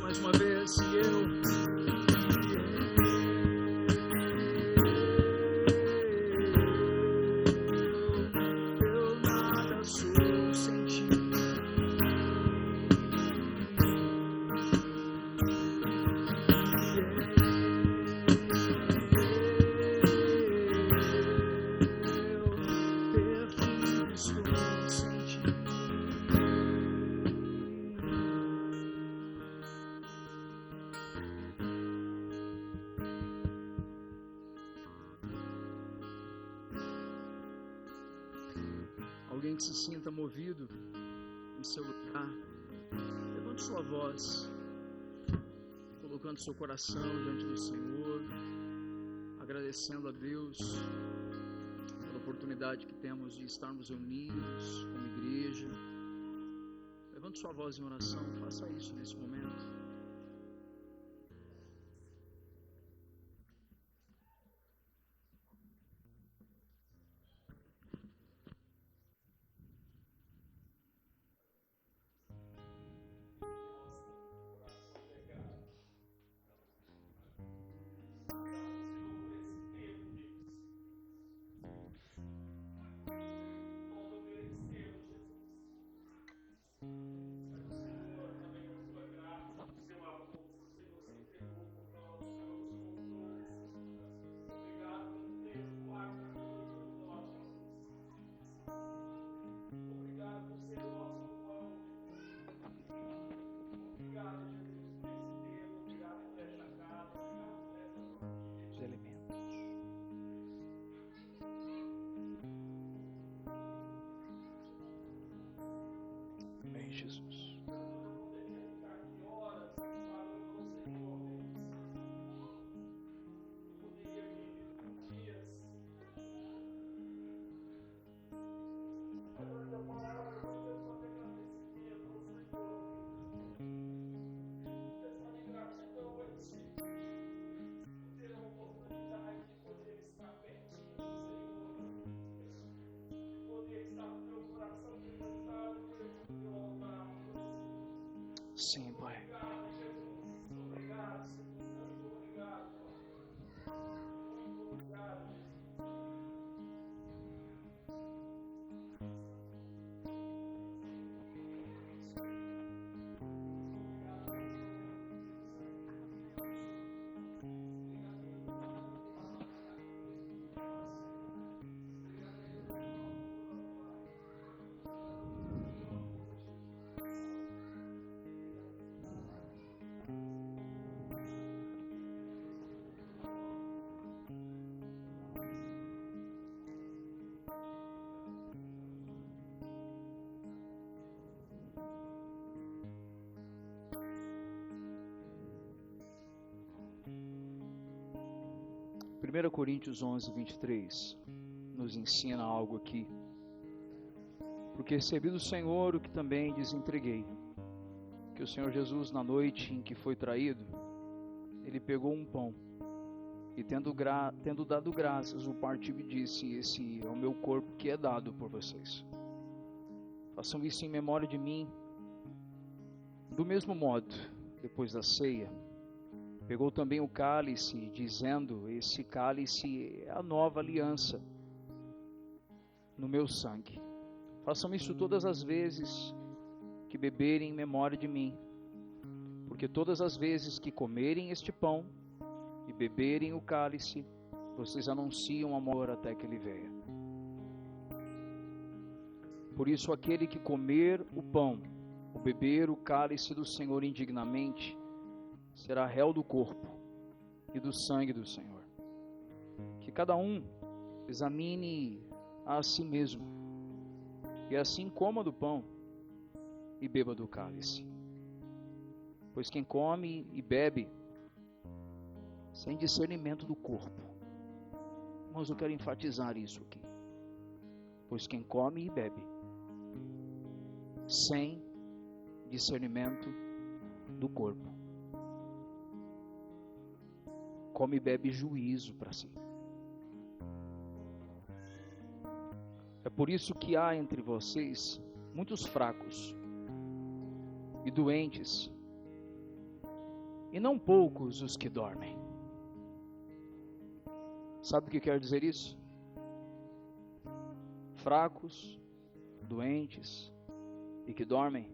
Mais uma vez, eu nada sou sem ti. Perdido estou sem ti. Alguém que se sinta movido em seu lugar, levante sua voz, colocando seu coração diante do Senhor, agradecendo a Deus pela oportunidade que temos de estarmos reunidos como igreja. Levante sua voz em oração, faça isso nesse momento. 1 Coríntios 11, 23, nos ensina algo aqui. Porque recebi do Senhor o que também lhes entreguei, que o Senhor Jesus, na noite em que foi traído, ele pegou um pão, e tendo dado graças, o partiu e disse: esse é o meu corpo que é dado por vocês. Façam isso em memória de mim. Do mesmo modo, depois da ceia, pegou também o cálice, dizendo: esse cálice é a nova aliança no meu sangue. Façam isso todas as vezes que beberem em memória de mim, porque todas as vezes que comerem este pão e beberem o cálice, vocês anunciam amor até que ele venha. Por isso, aquele que comer o pão ou beber o cálice do Senhor indignamente, será réu do corpo e do sangue do Senhor. Que cada um examine a si mesmo, e assim coma do pão e beba do cálice. Pois quem come e bebe sem discernimento do corpo, mas eu quero enfatizar isso aqui, pois quem come e bebe sem discernimento do corpo, come e bebe juízo para si. É por isso que há entre vocês muitos fracos e doentes, e não poucos os que dormem. Sabe o que quer dizer isso? Fracos, doentes e que dormem.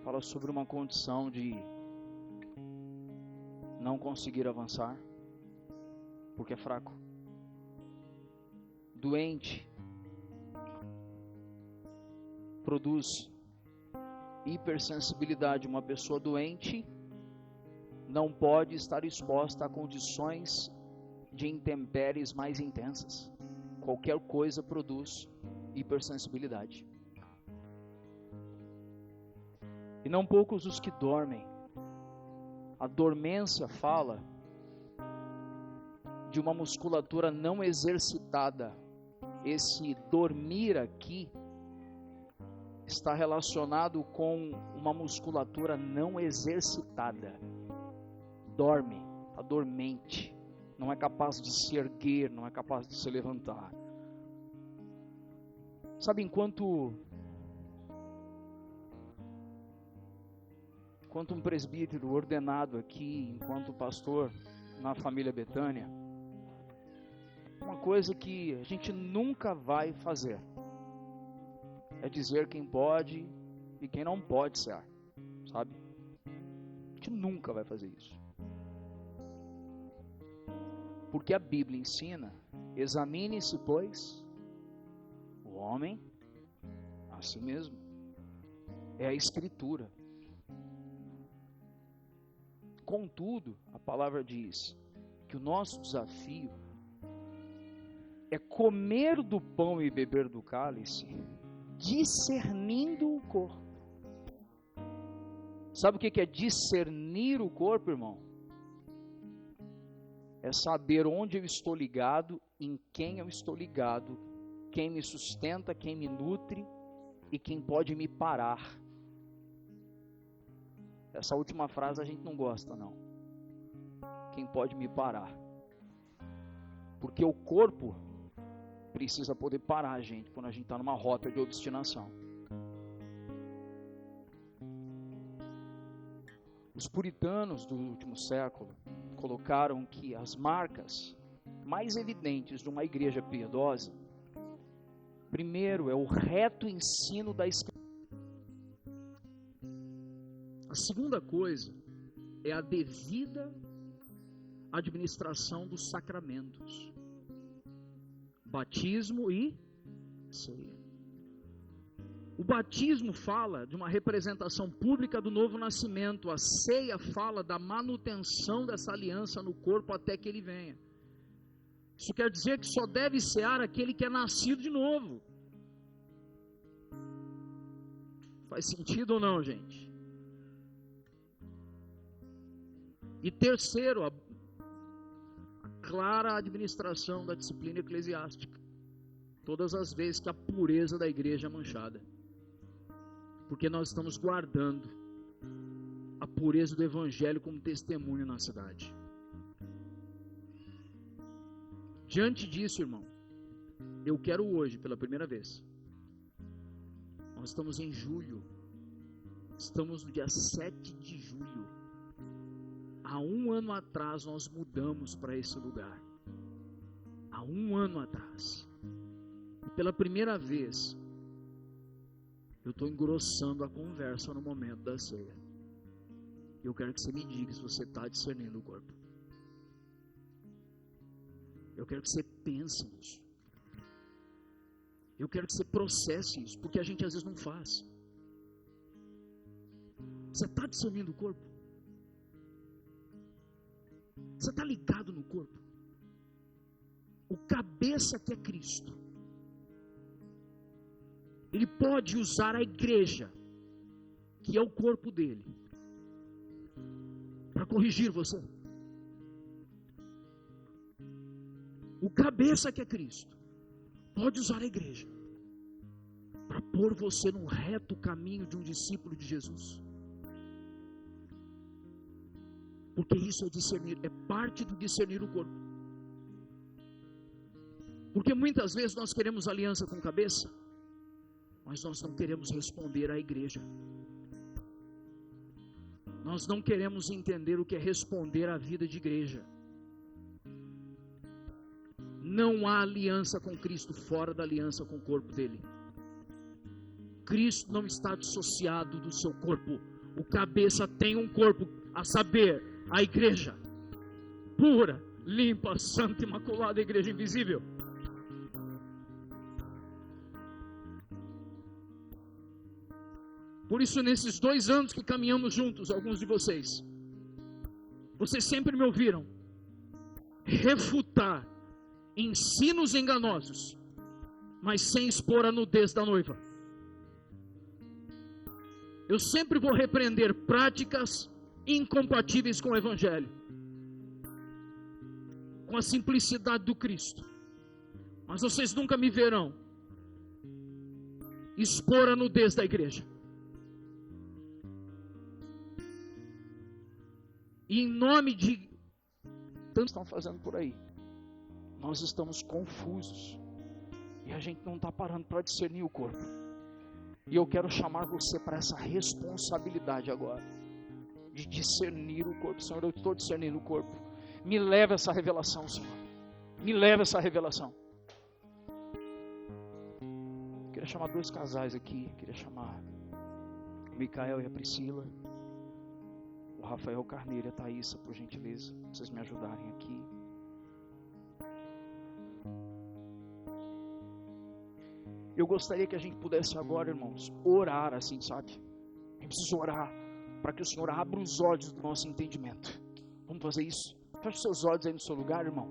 Fala sobre uma condição de não conseguir avançar, porque é fraco. Doente produz hipersensibilidade. Uma pessoa doente não pode estar exposta a condições de intempéries mais intensas. Qualquer coisa produz hipersensibilidade. E não poucos os que dormem. A dormência fala de uma musculatura não exercitada. Esse dormir aqui está relacionado com uma musculatura não exercitada. Dorme, está dormente, não é capaz de se erguer, não é capaz de se levantar. Sabe, enquanto um presbítero ordenado aqui, enquanto pastor na família Betânia, uma coisa que a gente nunca vai fazer é dizer quem pode e quem não pode ser, sabe? A gente nunca vai fazer isso. Porque a Bíblia ensina: examine-se, pois, o homem a si mesmo. É a Escritura. Contudo, a palavra diz que o nosso desafio é comer do pão e beber do cálice, discernindo o corpo. Sabe o que é discernir o corpo, irmão? É saber onde eu estou ligado, em quem eu estou ligado, quem me sustenta, quem me nutre e quem pode me parar. Essa última frase a gente não gosta, não. Quem pode me parar? Porque o corpo precisa poder parar a gente quando a gente está numa rota de obstinação. Os puritanos do último século colocaram que as marcas mais evidentes de uma igreja piedosa, primeiro, é o reto ensino da Escritura. A segunda coisa é a devida administração dos sacramentos, batismo e ceia. O batismo fala de uma representação pública do novo nascimento. A ceia fala da manutenção dessa aliança no corpo até que ele venha. Isso quer dizer que só deve cear aquele que é nascido de novo. Faz sentido ou não, gente? E terceiro, a clara administração da disciplina eclesiástica. Todas as vezes que a pureza da igreja é manchada. Porque nós estamos guardando a pureza do evangelho como testemunho na cidade. Diante disso, irmão, eu quero hoje, pela primeira vez, nós estamos em julho, estamos no dia 7 de julho, há 1 ano atrás nós mudamos para esse lugar, há 1 ano atrás, e pela primeira vez, eu estou engrossando a conversa no momento da ceia. Eu quero que você me diga se você está discernindo o corpo. Eu quero que você pense nisso. Eu quero que você processe isso, porque a gente às vezes não faz. Você está discernindo o corpo? Você está ligado no corpo? O cabeça que é Cristo, ele pode usar a igreja, que é o corpo dele, para corrigir você. O cabeça que é Cristo pode usar a igreja para pôr você no reto caminho de um discípulo de Jesus. Porque isso é discernir, é parte do discernir o corpo. Porque muitas vezes nós queremos aliança com o cabeça, mas nós não queremos responder à igreja. Nós não queremos entender o que é responder à vida de igreja. Não há aliança com Cristo fora da aliança com o corpo dele. Cristo não está dissociado do seu corpo. O cabeça tem um corpo, a saber, a igreja. Pura, limpa, santa, imaculada, a igreja invisível. Por isso, nesses 2 anos que caminhamos juntos, alguns de vocês sempre me ouviram refutar ensinos enganosos, mas sem expor a nudez da noiva. Eu sempre vou repreender práticas incompatíveis com o evangelho, com a simplicidade do Cristo, mas vocês nunca me verão expor a nudez da igreja. E em nome de tantos estão fazendo por aí, nós estamos confusos e a gente não está parando para discernir o corpo. E eu quero chamar você para essa responsabilidade agora, de discernir o corpo. Senhor, eu estou discernindo o corpo. Me leva essa revelação, Senhor. Me leva essa revelação. Eu queria chamar 2 casais aqui. Eu queria chamar o Micael e a Priscila, o Rafael Carneiro e a Thaísa, por gentileza, pra vocês me ajudarem aqui. Eu gostaria que a gente pudesse agora, irmãos, orar assim, sabe? A gente precisa orar para que o Senhor abra os olhos do nosso entendimento. Vamos fazer isso? Feche os seus olhos aí no seu lugar, irmão.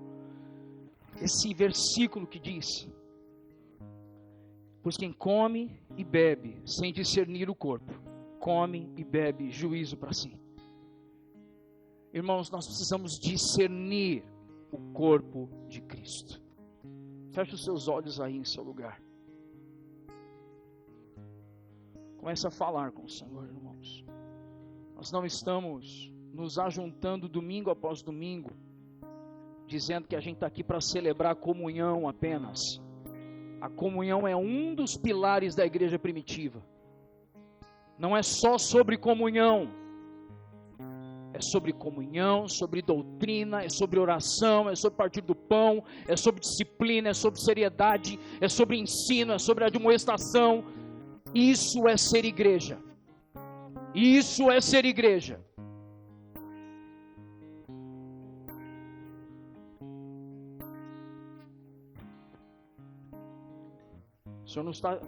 Esse versículo que diz: pois quem come e bebe sem discernir o corpo, come e bebe juízo para si. Irmãos, nós precisamos discernir o corpo de Cristo. Feche os seus olhos aí em seu lugar. Comece a falar com o Senhor, irmãos. Nós não estamos nos ajuntando domingo após domingo, dizendo que a gente está aqui para celebrar a comunhão apenas. A comunhão é um dos pilares da igreja primitiva. Não é só sobre comunhão. É sobre comunhão, sobre doutrina, é sobre oração, é sobre partir do pão, é sobre disciplina, é sobre seriedade, é sobre ensino, é sobre admoestação. Isso é ser igreja. Isso é ser igreja. O Senhor nos está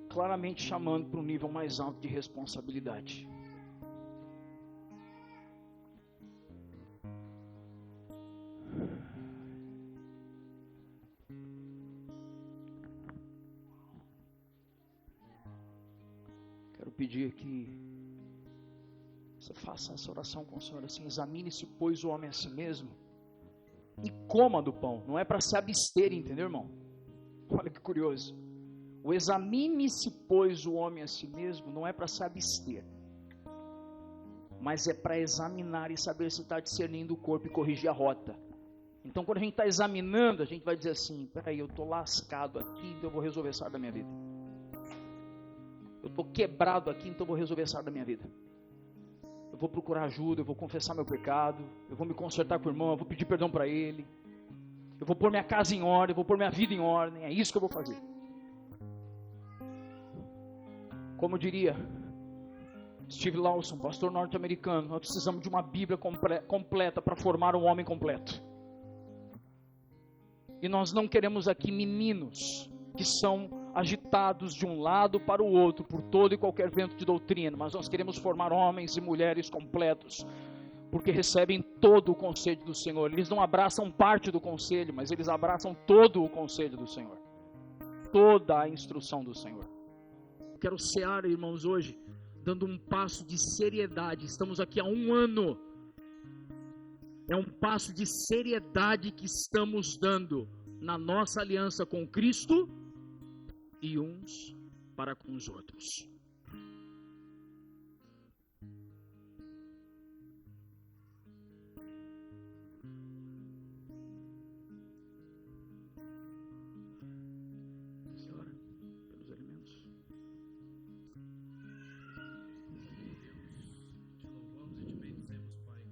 claramente chamando para um nível mais alto de responsabilidade. Quero pedir que Você faça essa oração com o Senhor assim: examine-se, pois, o homem a si mesmo e coma do pão. Não é para se abster, entendeu, irmão? Olha que curioso. O examine-se, pois, o homem a si mesmo não é para se abster, mas é para examinar e saber se está discernindo o corpo e corrigir a rota. Então, quando a gente está examinando, a gente vai dizer assim: peraí, eu estou lascado aqui, então eu vou resolver essa área da minha vida. Eu estou quebrado aqui, então eu vou resolver essa área da minha vida. Eu vou procurar ajuda, eu vou confessar meu pecado, eu vou me consertar com o irmão, eu vou pedir perdão para ele, eu vou pôr minha casa em ordem, eu vou pôr minha vida em ordem, é isso que eu vou fazer. Como diria Steve Lawson, pastor norte-americano, nós precisamos de uma Bíblia completa para formar um homem completo. E nós não queremos aqui meninos que são agitados de um lado para o outro por todo e qualquer vento de doutrina, mas nós queremos formar homens e mulheres completos, porque recebem todo o conselho do Senhor. Eles não abraçam parte do conselho, mas eles abraçam todo o conselho do Senhor, toda a instrução do Senhor. Quero cear, irmãos, hoje, dando um passo de seriedade. Estamos aqui há 1 ano. É um passo de seriedade que estamos dando na nossa aliança com Cristo e uns para com os outros. Senhora, pelos alimentos. Te louvamos e te bendizemos, Pai.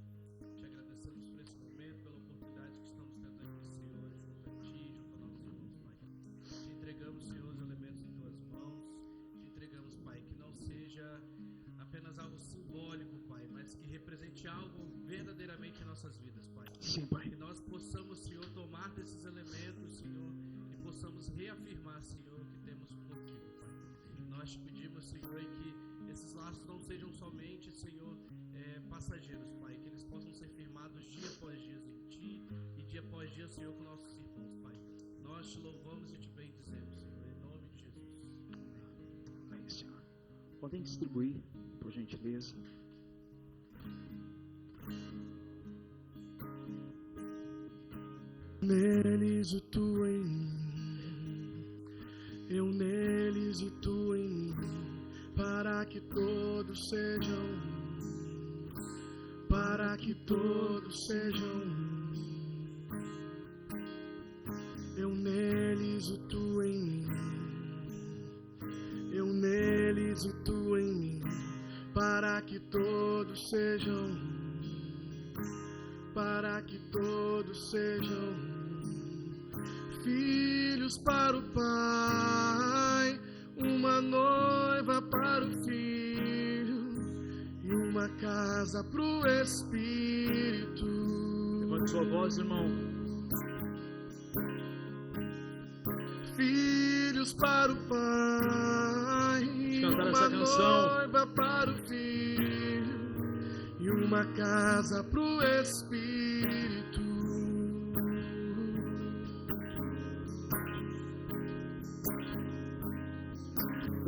Te agradecemos por esse momento, pela oportunidade que estamos tendo aqui, Senhor, junto a Ti, junto a nossos irmãos, Pai. Te entregamos, Senhor, os elementos em Tuas mãos. Te entregamos, Pai, que não seja apenas algo simbólico, Pai, mas que represente algo verdadeiramente em nossas vidas, Pai. Sim, Pai. Que nós possamos, Senhor, tomar desses elementos, Senhor, e possamos reafirmar, Senhor, que temos um motivo, Pai. Nós te pedimos, Senhor, que esses laços não sejam somente, Senhor, passageiros, Pai, que eles possam ser firmados dia após dia em Ti e dia após dia, Senhor, com nossos irmãos, Pai. Nós te louvamos e te bendizemos, Senhor, em nome de Jesus. Amém. Aí, Senhor. Podem distribuir, por gentileza. Neles e Tu em mim, eu neles e Tu em mim, para que todos sejam um, para que todos sejam um. Eu neles e Tu em mim, eu neles e Tu em mim, para que todos sejam um, para que todos sejam um. Filhos para o Pai, uma noiva para o Filho e uma casa para o Espírito. Levante sua voz, irmão. Filhos para o Pai, Cantar essa uma canção. noiva para o Filho e uma casa para o Espírito.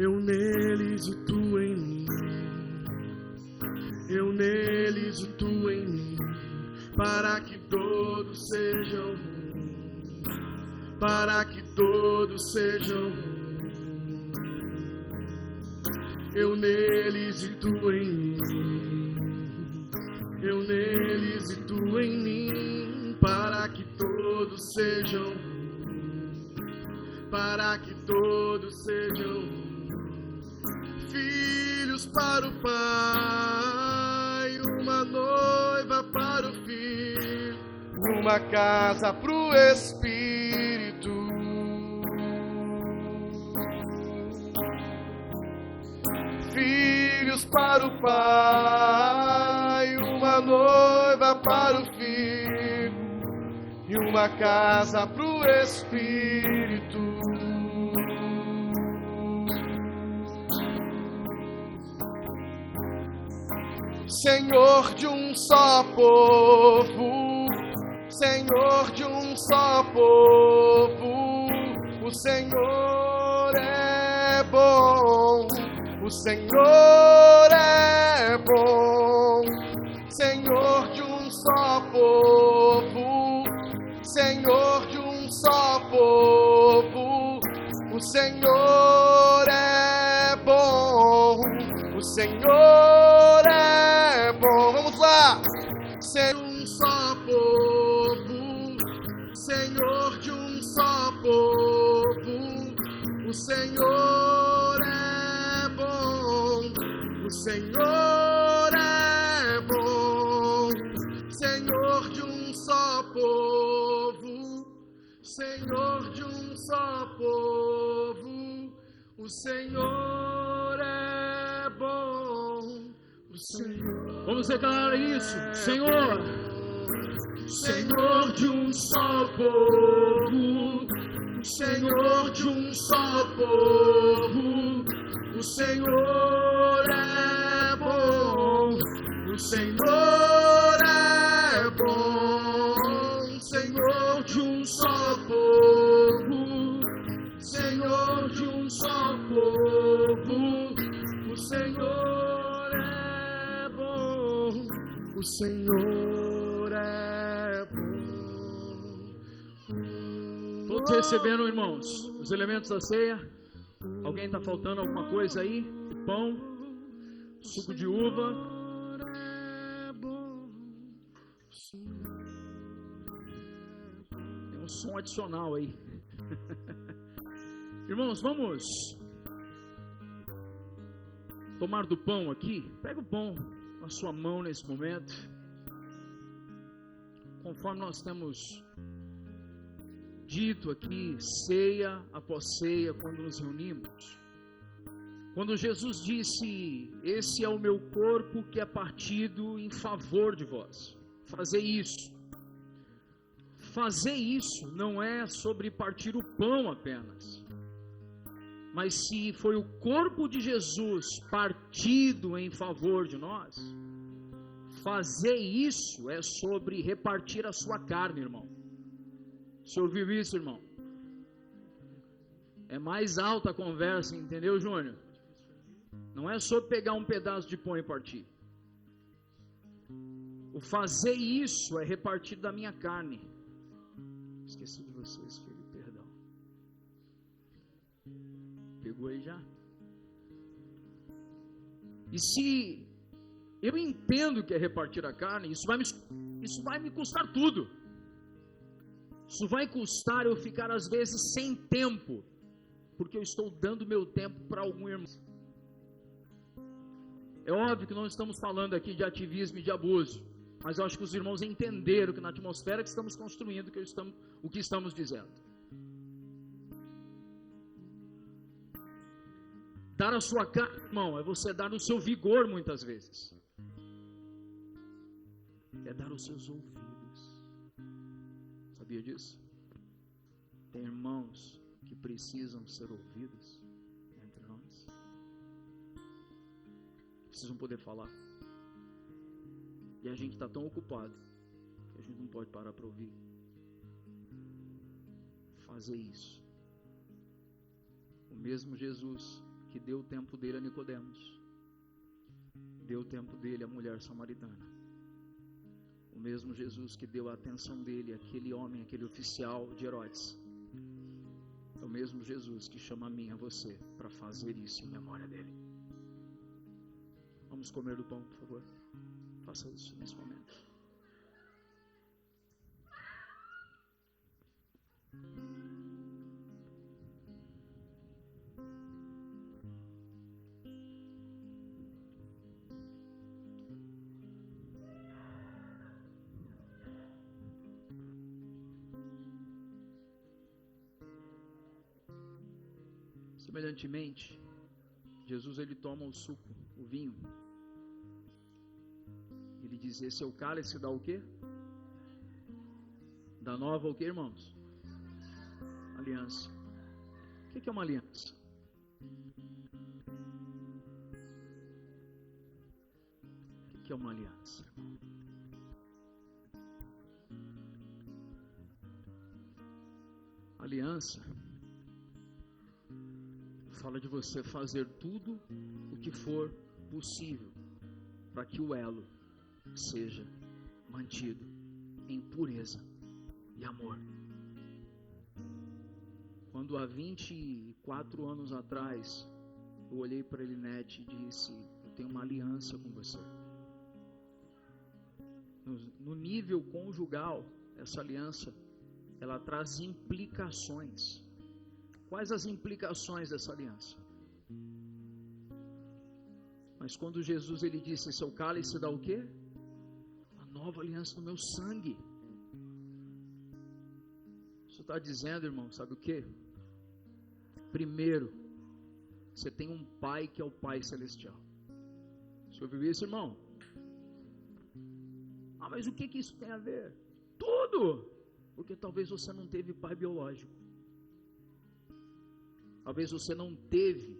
Eu neles e Tu em mim, eu neles e Tu em mim, para que todos sejam um, para que todos sejam um. Eu neles e Tu em mim, eu neles e Tu em mim, para que todos sejam um, para que todos sejam um. Filhos para o Pai, uma noiva para o Filho, uma casa para o Espírito. Filhos para o Pai, uma noiva para o Filho e uma casa para o Espírito. Senhor de um só povo, Senhor de um só povo, o Senhor é bom, o Senhor é bom. Senhor de um só povo, Senhor de um só povo. O Senhor é bom, o Senhor é bom. Vamos lá! Senhor de um só povo, Senhor de um só povo. O Senhor é bom, o Senhor é bom. Senhor de um só povo, Senhor de um só povo. O Senhor é bom, o Senhor. Vamos declarar isso, Senhor. Senhor de um só povo, Senhor de um só povo. O Senhor é bom, o Senhor é bom. Senhor de um só povo, Senhor de um só povo. O Senhor é bom, o Senhor é bom. Todos receberam, irmãos, os elementos da ceia? Alguém está faltando alguma coisa aí? Pão, suco de uva. Tem um som adicional aí. Irmãos, vamos tomar do pão aqui. Pega o pão na sua mão nesse momento. Conforme nós temos dito aqui, ceia após ceia, quando nos reunimos. Quando Jesus disse: esse é o meu corpo que é partido em favor de vós. Fazer isso. Fazer isso não é sobre partir o pão apenas. Mas se foi o corpo de Jesus partido em favor de nós, fazer isso é sobre repartir a sua carne, irmão. Você ouviu isso, irmão? É mais alta a conversa, entendeu, Júnior? Não é só pegar um pedaço de pão e partir. O fazer isso é repartir da minha carne. Esqueci de vocês, filho, perdão. Pegou aí já? E se eu entendo que é repartir a carne, isso vai me custar tudo. Isso vai custar eu ficar às vezes sem tempo, porque eu estou dando meu tempo para algum irmão. É óbvio que não estamos falando aqui de ativismo e de abuso, mas eu acho que os irmãos entenderam que na atmosfera que estamos construindo, o que estamos dizendo. Dar a sua carne, irmão, é você dar o seu vigor muitas vezes. É dar os seus ouvidos. Sabia disso? Tem irmãos que precisam ser ouvidos entre nós. Precisam poder falar. E a gente está tão ocupado que a gente não pode parar para ouvir. Fazer isso. O mesmo Jesus que deu o tempo dele a Nicodemos, deu o tempo dele à mulher samaritana. O mesmo Jesus que deu a atenção dele àquele homem, aquele oficial de Herodes. É o mesmo Jesus que chama a mim e a você para fazer isso em memória dele. Vamos comer do pão, por favor. Faça isso nesse momento. Semelhantemente, Jesus ele toma o suco, o vinho. Ele diz: esse é o cálice dá o quê? Da nova o quê, irmãos? Aliança. O que é uma aliança? O que é uma aliança, irmão? Aliança fala de você fazer tudo o que for possível para que o elo seja mantido em pureza e amor. Quando há 24 anos atrás, eu olhei para a Elinete e disse: eu tenho uma aliança com você. No nível conjugal, essa aliança, ela traz implicações. Quais as implicações dessa aliança? Mas quando Jesus ele disse: seu cálice dá o quê? A nova aliança do meu sangue. Isso está dizendo, irmão, sabe o quê? Primeiro, você tem um Pai que é o Pai Celestial. Você ouviu isso, irmão? Ah, mas o que isso tem a ver? Tudo! Porque talvez você não teve pai biológico. Talvez você não teve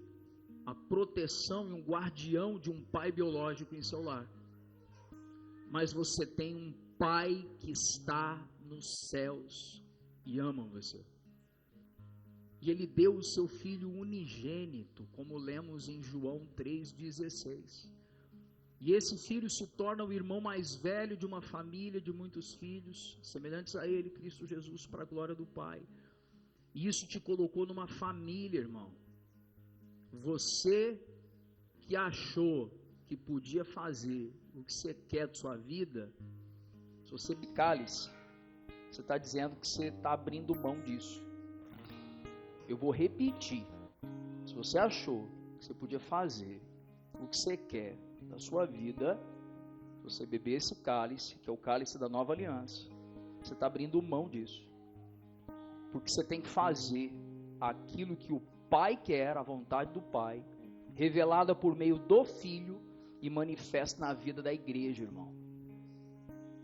a proteção e um guardião de um pai biológico em seu lar. Mas você tem um Pai que está nos céus e ama você. E Ele deu o seu Filho unigênito, como lemos em João 3,16. E esse filho se torna o irmão mais velho de uma família de muitos filhos, semelhantes a Ele, Cristo Jesus, para a glória do Pai. E isso te colocou numa família, irmão. Você que achou que podia fazer o que você quer de sua vida, se você cálice, você está dizendo que você está abrindo mão disso. Eu vou repetir. Se você achou que você podia fazer o que você quer da sua vida, se você beber esse cálice, que é o cálice da nova aliança, você está abrindo mão disso. Porque você tem que fazer aquilo que o Pai quer, a vontade do Pai, revelada por meio do Filho e manifesta na vida da igreja, irmão.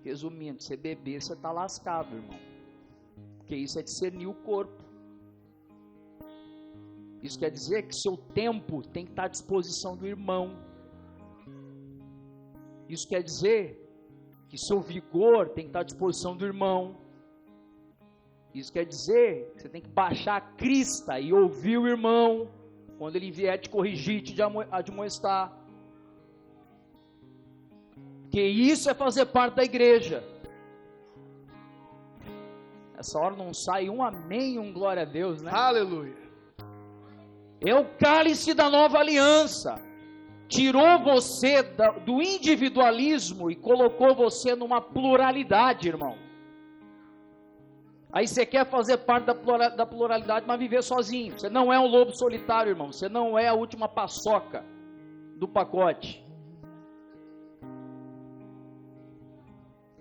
Resumindo, você beber, você está lascado, irmão. Porque isso é discernir o corpo. Isso quer dizer que seu tempo tem que estar à disposição do irmão. Isso quer dizer que seu vigor tem que estar à disposição do irmão. Isso quer dizer que você tem que baixar a crista e ouvir o irmão quando ele vier te corrigir, te admoestar. Porque isso é fazer parte da igreja. Essa hora não sai um amém, um glória a Deus, né? Aleluia. É o cálice da nova aliança. Tirou você do individualismo e colocou você numa pluralidade, irmão. Aí você quer fazer parte da pluralidade, mas viver sozinho. Você não é um lobo solitário, irmão. Você não é a última paçoca do pacote.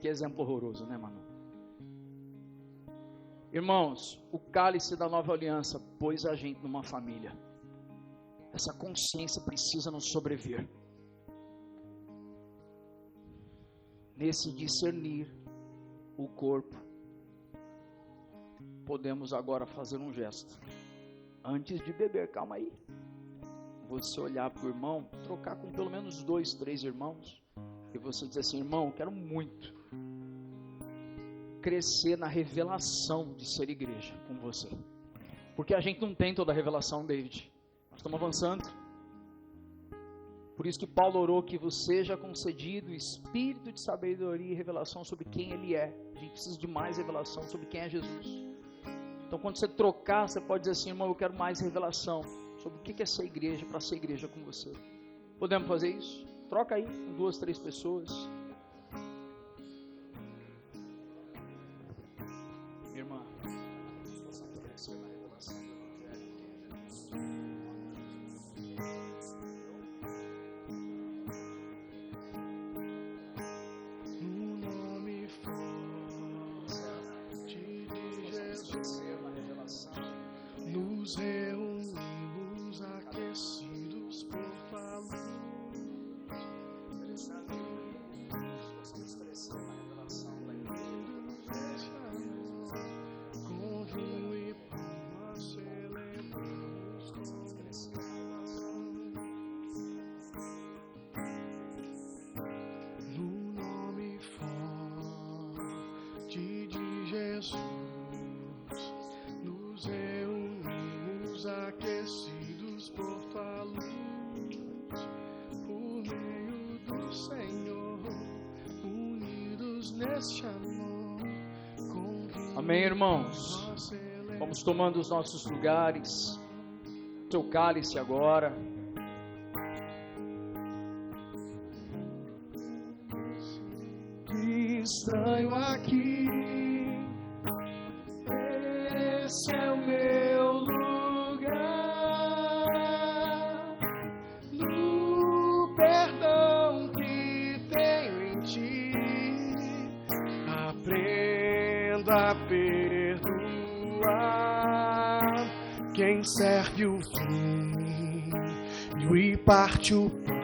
Que exemplo horroroso, né, mano? Irmãos, o cálice da nova aliança pôs a gente numa família. Essa consciência precisa nos sobreviver. Nesse discernir o corpo, podemos agora fazer um gesto. Antes de beber, calma aí. Você olhar para o irmão, trocar com pelo menos 2, 3 irmãos, e você dizer assim: irmão, eu quero muito crescer na revelação de ser igreja com você. Porque a gente não tem toda a revelação, David. Nós estamos avançando. Por isso que Paulo orou que vos seja concedido o espírito de sabedoria e revelação sobre quem Ele é. A gente precisa de mais revelação sobre quem é Jesus. Então quando você trocar, você pode dizer assim: irmão, eu quero mais revelação sobre o que é ser igreja, para ser igreja com você. Podemos fazer isso? Troca aí com 2, 3 pessoas. Minha irmã, nós possamos crescer na revelação do Evangelho. No nome forte de Jesus, nos reunimos aquecidos por tua luz. Com vinho e pão celebramos no nome forte de Jesus, nos reunimos aquecidos por tua luz, por meio do Senhor, o unidos neste amor. Amém, irmãos? Vamos tomando os nossos lugares. Seu cálice agora. Que estranho aqui. Esse é o meu lugar, no perdão que tenho em ti. Aprenda a perdoar quem serve o vinho e parte o pão.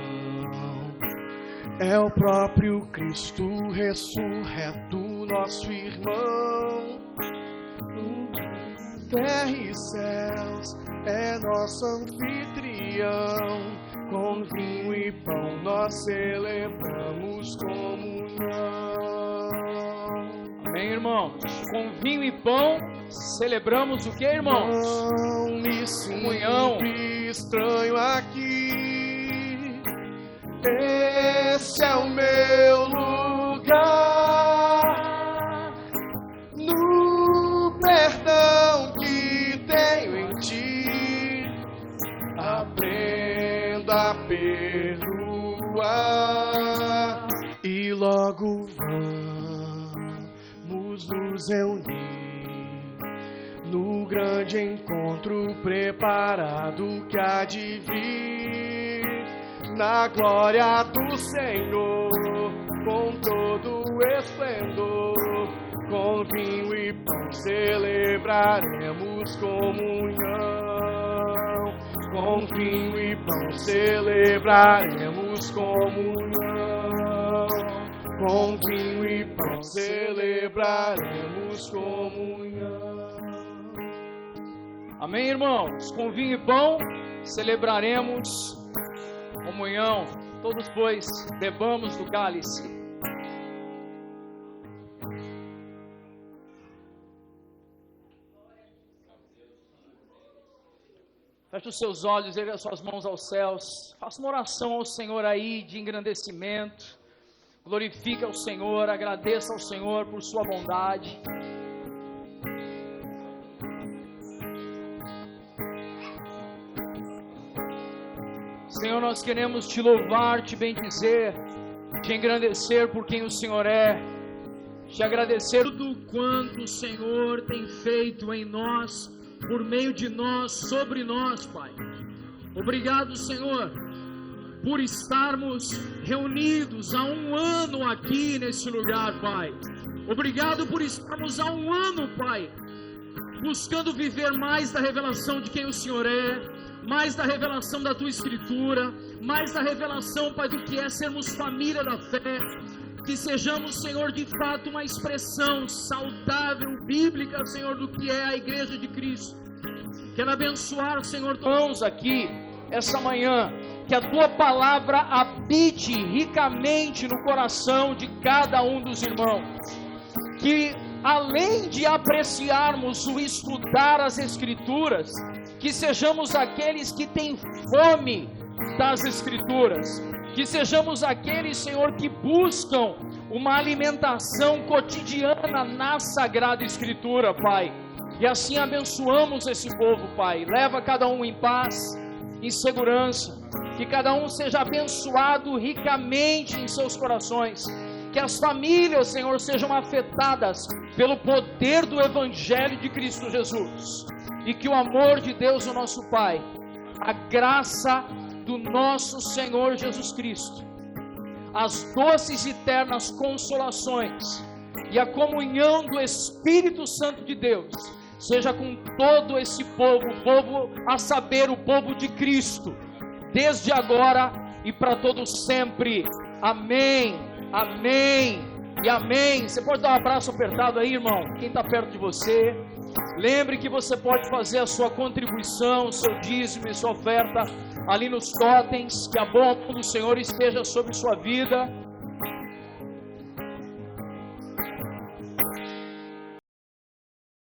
É o próprio Cristo ressurreto, nosso irmão. Terra e céus é nosso anfitrião. Com vinho e pão nós celebramos comunhão. Amém, irmãos? Com vinho e pão celebramos o que, irmãos? Não me Comunhão. sinto estranho aqui. Esse é o meu lugar, no perdão que tenho em ti. Aprenda a perdoar e logo vamos nos reunir no grande encontro preparado que há de vir, na glória do Senhor, com todo o esplendor. Com vinho e pão celebraremos comunhão. Com vinho e pão celebraremos comunhão. Com vinho e pão celebraremos comunhão. Amém, irmãos? Com vinho e pão celebraremos comunhão. Todos, pois, bebamos do cálice. Feche os seus olhos, erga as suas mãos aos céus. Faça uma oração ao Senhor aí de engrandecimento. Glorifique ao Senhor, agradeça ao Senhor por sua bondade. Senhor, nós queremos te louvar, te bendizer, te engrandecer por quem o Senhor é, te agradecer tudo quanto o Senhor tem feito em nós, por meio de nós, sobre nós, Pai. Obrigado, Senhor, por estarmos reunidos há um ano aqui nesse lugar, Pai. Obrigado por estarmos há um ano, Pai, buscando viver mais da revelação de quem o Senhor é, mais da revelação da Tua Escritura, mais da revelação, Pai, do que é sermos família da fé. Que sejamos, Senhor, de fato uma expressão saudável, bíblica, Senhor, do que é a Igreja de Cristo. Quero abençoar, Senhor, irmãos aqui, essa manhã, que a Tua Palavra habite ricamente no coração de cada um dos irmãos. Que, além de apreciarmos o estudar as Escrituras, que sejamos aqueles que têm fome das Escrituras. Que sejamos aqueles, Senhor, que buscam uma alimentação cotidiana na Sagrada Escritura, Pai. E assim abençoamos esse povo, Pai. Leva cada um em paz, em segurança. Que cada um seja abençoado ricamente em seus corações. Que as famílias, Senhor, sejam afetadas pelo poder do Evangelho de Cristo Jesus. E que o amor de Deus, o nosso Pai, a graça do nosso Senhor Jesus Cristo, as doces e eternas consolações e a comunhão do Espírito Santo de Deus seja com todo esse povo, o povo, a saber, o povo de Cristo, desde agora e para todos sempre. Amém, amém e amém. Você pode dar um abraço apertado aí, irmão, quem está perto de você. Lembre que você pode fazer a sua contribuição, o seu dízimo e sua oferta ali nos totens. Que a boa mão do Senhor esteja sobre sua vida.